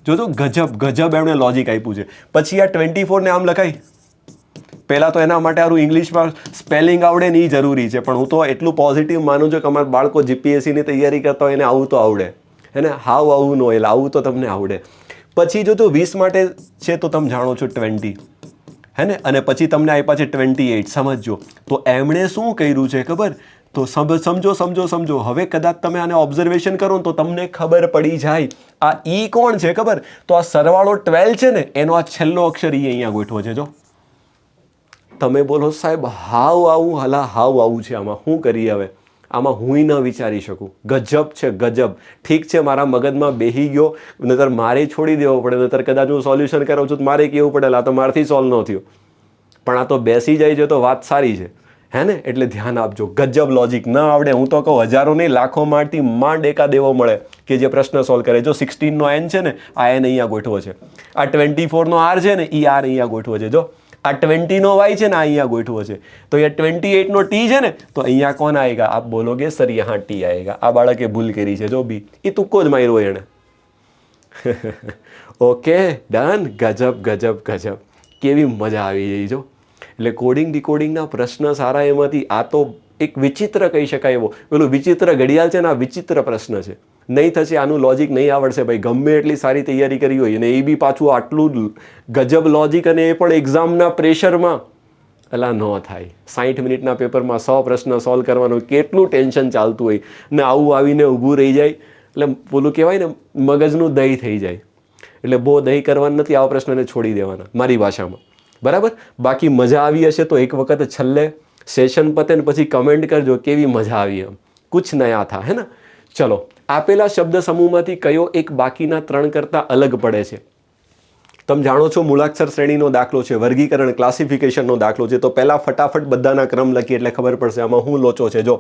જોજો ગજબ એમણે લોજિક આપ્યું છે. પછી આ 24ને આમ લખાય. પહેલાં તો એના માટે સારું ઇંગ્લિશમાં સ્પેલિંગ આવડે ને એ જરૂરી છે, પણ હું તો એટલું પોઝિટિવ માનું છું કે અમારા બાળકો GPSCની તૈયારી કરતા હોય એને આવું તો આવડે, એને હાવ આવું ન હોય એટલે આવું તો તમને આવડે. પછી જો 20 માટે છે તો તમે જાણો છો 20, હે ને, અને પછી તમને આપ્યા છે 28. સમજો, તો એમણે શું કર્યું છે ખબર? તો સમજો. હવે કદાચ તમે આને ઓબ્ઝર્વેશન કરો તો તમને ખબર પડી જાય આ ઈ કોણ છે ખબર? તો આ સરવાળો 12 છે ને એનો આ છેલ્લો અક્ષર ઈ અહીંયા ગોઠવો છે. જો તમે બોલો સાહેબ હાવ આવું છે, આમાં શું કરીએ? હવે આમાં હુંય ન વિચારી શકું. ગજબ છે ગજબ. ઠીક છે, મારા મગજમાં બેહી ગયો, નતર મારે છોડી દેવો પડે, નતર કદાચ હું સોલ્યુશન કરાવું છું તો મારે કેવું પડે આ તો મારથી સોલ્વ ન થયો. પણ આ તો બેસી જાય છે તો વાત સારી છે, હે ને? એટલે ધ્યાન આપજો. ગજબ લોજિક. ન આવડે હું તો કહું હજારો નહીં લાખો માંથી માંડ એકા દેવો મળે કે જે પ્રશ્ન સોલ્વ કરે. જો 16નો n છે ને, આ n અહીંયા ગોઠવો છે. આ 24નો r છે ને, એ r અહીંયા ગોઠવો છે. જો આ 20નો y છે ને, આ અહીંયા ગોઠવો છે. તો એ 28નો t છે ને, તો અહીંયા કોણ આएगा? આપ બોલોગે સર यहाँ t आएगा. આ બાળકે ભૂલ કરી છે. જો બી એ તુક્કો જ માર્યો એણે. Okay done. ગજબ ગજબ ગજબ. કેવી મજા આવી ગઈ. જો એટલે કોડિંગ ડીકોડિંગના પ્રશ્ન સારા એમાંથી આ તો એક વિચિત્ર કહી શકાય એવો. પેલું વિચિત્ર ઘડિયાળ છે ને, આ વિચિત્ર પ્રશ્ન છે. નહીં થશે, આનું લોજિક નહીં આવડશે ભાઈ, ગમે એટલી સારી તૈયારી કરી હોય. અને એ બી પાછું આટલું ગજબ લોજિક, અને એ પણ એક્ઝામના પ્રેશરમાં. એલા ન થાય. 60 મિનિટના પેપરમાં 100 પ્રશ્ન સોલ્વ કરવાનો, કેટલું ટેન્શન ચાલતું હોય ને આવું આવીને ઊભું રહી જાય. એટલે પેલું કહેવાય ને, મગજનું દહીં થઈ જાય. એટલે બહુ દહીં કરવાનું નથી, આવા પ્રશ્નને છોડી દેવાના મારી ભાષામાં. બરાબર. બાકી મજા આવી હશે તો એક વખત છેલ્લે સેશન પતે ને પછી કમેન્ટ કરજો કેવી મજા આવી. એમ કુછ નયા થા, હે ને? ચલો, આપેલા શબ્દ સમૂહમાંથી કયો એક બાકીના 3 કરતાં અલગ પડે છે? તમે જાણો છો મૂળાક્ષર શ્રેણીનો દાખલો છે, વર્ગીકરણ ક્લાસિફિકેશનનો દાખલો છે. તો પહેલાં ફટાફટ બધાના ક્રમ લખીએ એટલે ખબર પડશે આમાં શું લોચો છે. જો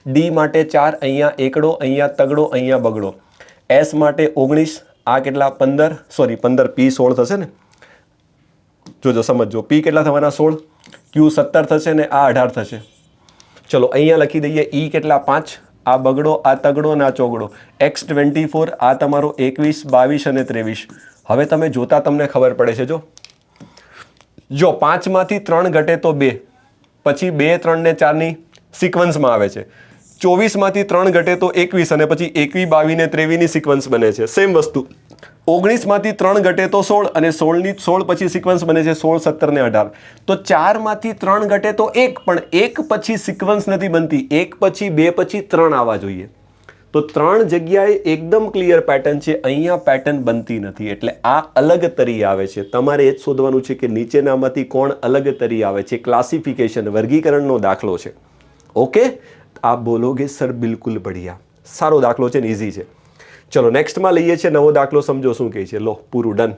ડી માટે 4, અહીંયા એકડો, અહીંયા તગડો, અહીંયા બગડો. એસ માટે 19, આ કેટલા 15, સોરી 15, પી 16 થશે ને. જોજો સમજો, પી કેટલા થવાના 16, ક્યુ 17 થશે ને, આ 18 થશે. ચલો અહીંયા લખી દઈએ. ઈ કેટલા 5, આ બગડો, આ તગડો અને આ ચોગડો. એક્સ 24, આ તમારો 21, 22 અને 23. હવે તમે જોતા તમને ખબર પડે છે. જો 5માંથી 3 ઘટે તો 2, પછી 2, 3 ને 4ની સિક્વન્સમાં આવે છે. 24માંથી 3 ઘટે તો 21 અને પછી 21, 22 ને 23ની સિક્વન્સ બને છે. સેમ વસ્તુ 19માંથી 3 ઘટે તો 16 અને 16 પછી સિક્વન્સ બને છે 16, 17 ને 18. તો 4માંથી 3 ઘટે તો 1, પણ 1 પછી સિક્વન્સ નથી બનતી. 1 પછી 2 પછી 3 આવવા જોઈએ. તો 3 જગ્યાએ એકદમ ક્લિયર પેટર્ન છે, અહીંયા પેટર્ન બનતી નથી. એટલે આ અલગ તરી આવે છે. તમારે એ જ શોધવાનું છે કે નીચેનામાંથી કોણ અલગ તરી આવે છે. ક્લાસિફિકેશન વર્ગીકરણનો દાખલો છે. ઓકે, આપ બોલોગે સર બિલકુલ બઢિયા. સારો દાખલો છે ને, ઇઝી છે. ચલો નેક્સ્ટમાં લઈએ છીએ નવો દાખલો. સમજો શું કહે છે. લો પૂરું ડન.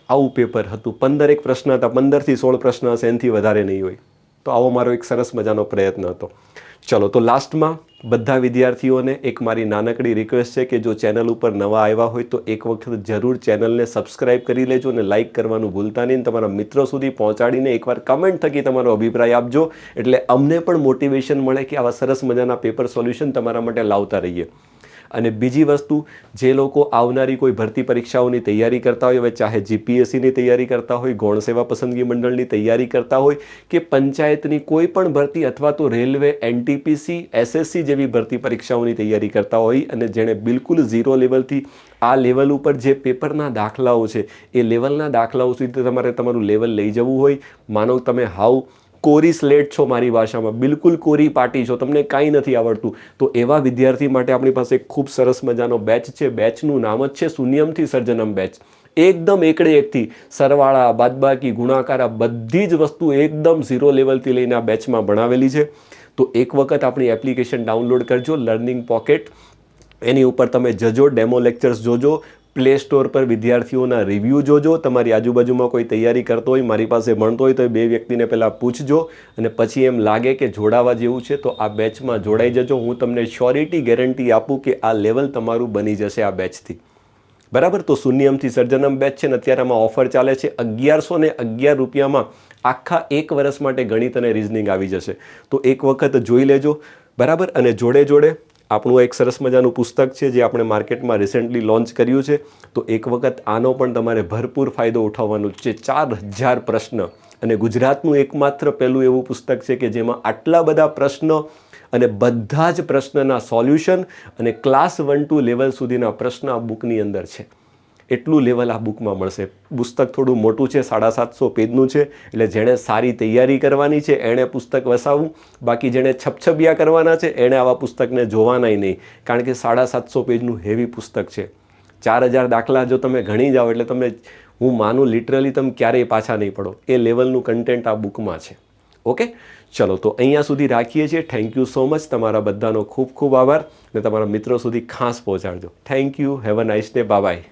આવું પેપર હતું. 15 એક પ્રશ્ન હતા. 15 થી 16 પ્રશ્ન હશે, એનાથી વધારે નહીં હોય. તો આવો મારો એક સરસ મજાનો પ્રયત્ન હતો. ચલો, તો લાસ્ટમાં બધા વિદ્યાર્થીઓને એક મારી નાનકડી રિક્વેસ્ટ છે કે જો ચેનલ ઉપર નવા આવ્યા હોય તો એક વખત જરૂર ચેનલને સબસ્ક્રાઇબ કરી લેજો અને લાઇક કરવાનું ભૂલતા નહીં. તમારા મિત્રો સુધી પહોંચાડીને એકવાર કમેન્ટ થકી તમારો અભિપ્રાય આપજો, એટલે અમને પણ મોટિવેશન મળે કે આવા સરસ મજાના પેપર સોલ્યુશન તમારા માટે લાવતા રહીએ. અને બીજી વસ્તુ, જે લોકો આવનારી કોઈ ભરતી પરીક્ષાઓની તૈયારી કરતા હોય, હવે ચાહે જીપીએસસીની તૈયારી કરતા હોય, ગૌણ સેવા પસંદગી મંડળની તૈયારી કરતા હોય કે પંચાયતની કોઈ પણ ભરતી અથવા તો રેલવે, એનટીપીસી, એસએસસી જેવી ભરતી પરીક્ષાઓની તૈયારી કરતા હોય અને જેણે બિલકુલ 0 લેવલથી આ લેવલ ઉપર જે પેપરના દાખલાઓ છે એ લેવલના દાખલાઓ સુધી તમારે તમારું લેવલ લઈ જવું હોય, માનો તમે હાવ કોરી સ્લેટ છો, મારી ભાષામાં બિલકુલ કોરી પાટી છો, તમને કાંઈ નથી આવડતું, તો એવા વિદ્યાર્થી માટે આપણી પાસે ખૂબ સરસ મજાનો બેચ છે. બેચનું નામ જ છે શૂન્યમથી સર્જનમ બેચ. એકદમ એકડે એકથી સરવાળા, બાદબાકી, ગુણાકાર, બધી જ વસ્તુ એકદમ 0 લેવલથી લઈને આ બેચમાં ભણાવેલી છે. તો એક વખત આપણી એપ્લિકેશન ડાઉનલોડ કરજો, લર્નિંગ પોકેટ. એની ઉપર તમે જજો, ડેમો લેક્ચર્સ જોજો, પ્લે સ્ટોર પર વિદ્યાર્થીઓના રિવ્યૂ જોજો. તમારી આજુબાજુમાં કોઈ તૈયારી કરતો હોય, મારી પાસે ભણતો હોય તો એ 2 વ્યક્તિને પહેલાં પૂછજો, અને પછી એમ લાગે કે જોડાવા જેવું છે તો આ બેચમાં જોડાઈ જજો. હું તમને શ્યોરિટી ગેરંટી આપું કે આ લેવલ તમારું બની જશે આ બેચથી. બરાબર. તો શૂન્યમથી સર્જનમ બેચ છે ને, અત્યારે આમાં ઓફર ચાલે છે. 1111 રૂપિયામાં આખા 1 વર્ષ માટે ગણિત અને રિઝનિંગ આવી જશે. તો એક વખત જોઈ લેજો. બરાબર. અને જોડે જોડે આપણું એક સરસ મજાનું પુસ્તક છે જે આપણે માર્કેટમાં રિસેન્ટલી લોન્ચ કર્યું છે. તો એક વખત આનો પણ તમારે ભરપૂર ફાયદો ઉઠાવવાનો છે. 4000 પ્રશ્ન, અને ગુજરાતનું એકમાત્ર પહેલું એવું પુસ્તક છે કે જેમાં આટલા બધા પ્રશ્નો અને બધા જ પ્રશ્નના સોલ્યુશન અને ક્લાસ 1-2 લેવલ સુધીના પ્રશ્ન આ બુકની અંદર છે. એટલું લેવલ આ બુકમાં મળશે. પુસ્તક થોડું મોટું છે, 750 પેજનું છે. એટલે જેણે સારી તૈયારી કરવાની છે એણે પુસ્તક વસાવવું, બાકી જેણે છપછપિયા કરવાના છે એણે આવા પુસ્તકને જોવાનાય નહીં, કારણ કે 750 પેજનું હેવી પુસ્તક છે. 4000 દાખલા જો તમે ગણી જાઓ એટલે તમે, હું માનું લિટરલી તમે ક્યારેય પાછા નહીં પડો. એ લેવલનું કન્ટેન્ટ આ બુકમાં છે. ઓકે, ચલો તો અહીંયા સુધી રાખીએ છીએ. Thank you so much. તમારા બધાનો ખૂબ ખૂબ આભાર અને તમારા મિત્રો સુધી ખાસ પહોંચાડજો. Thank you. Have a nice day. Bye by.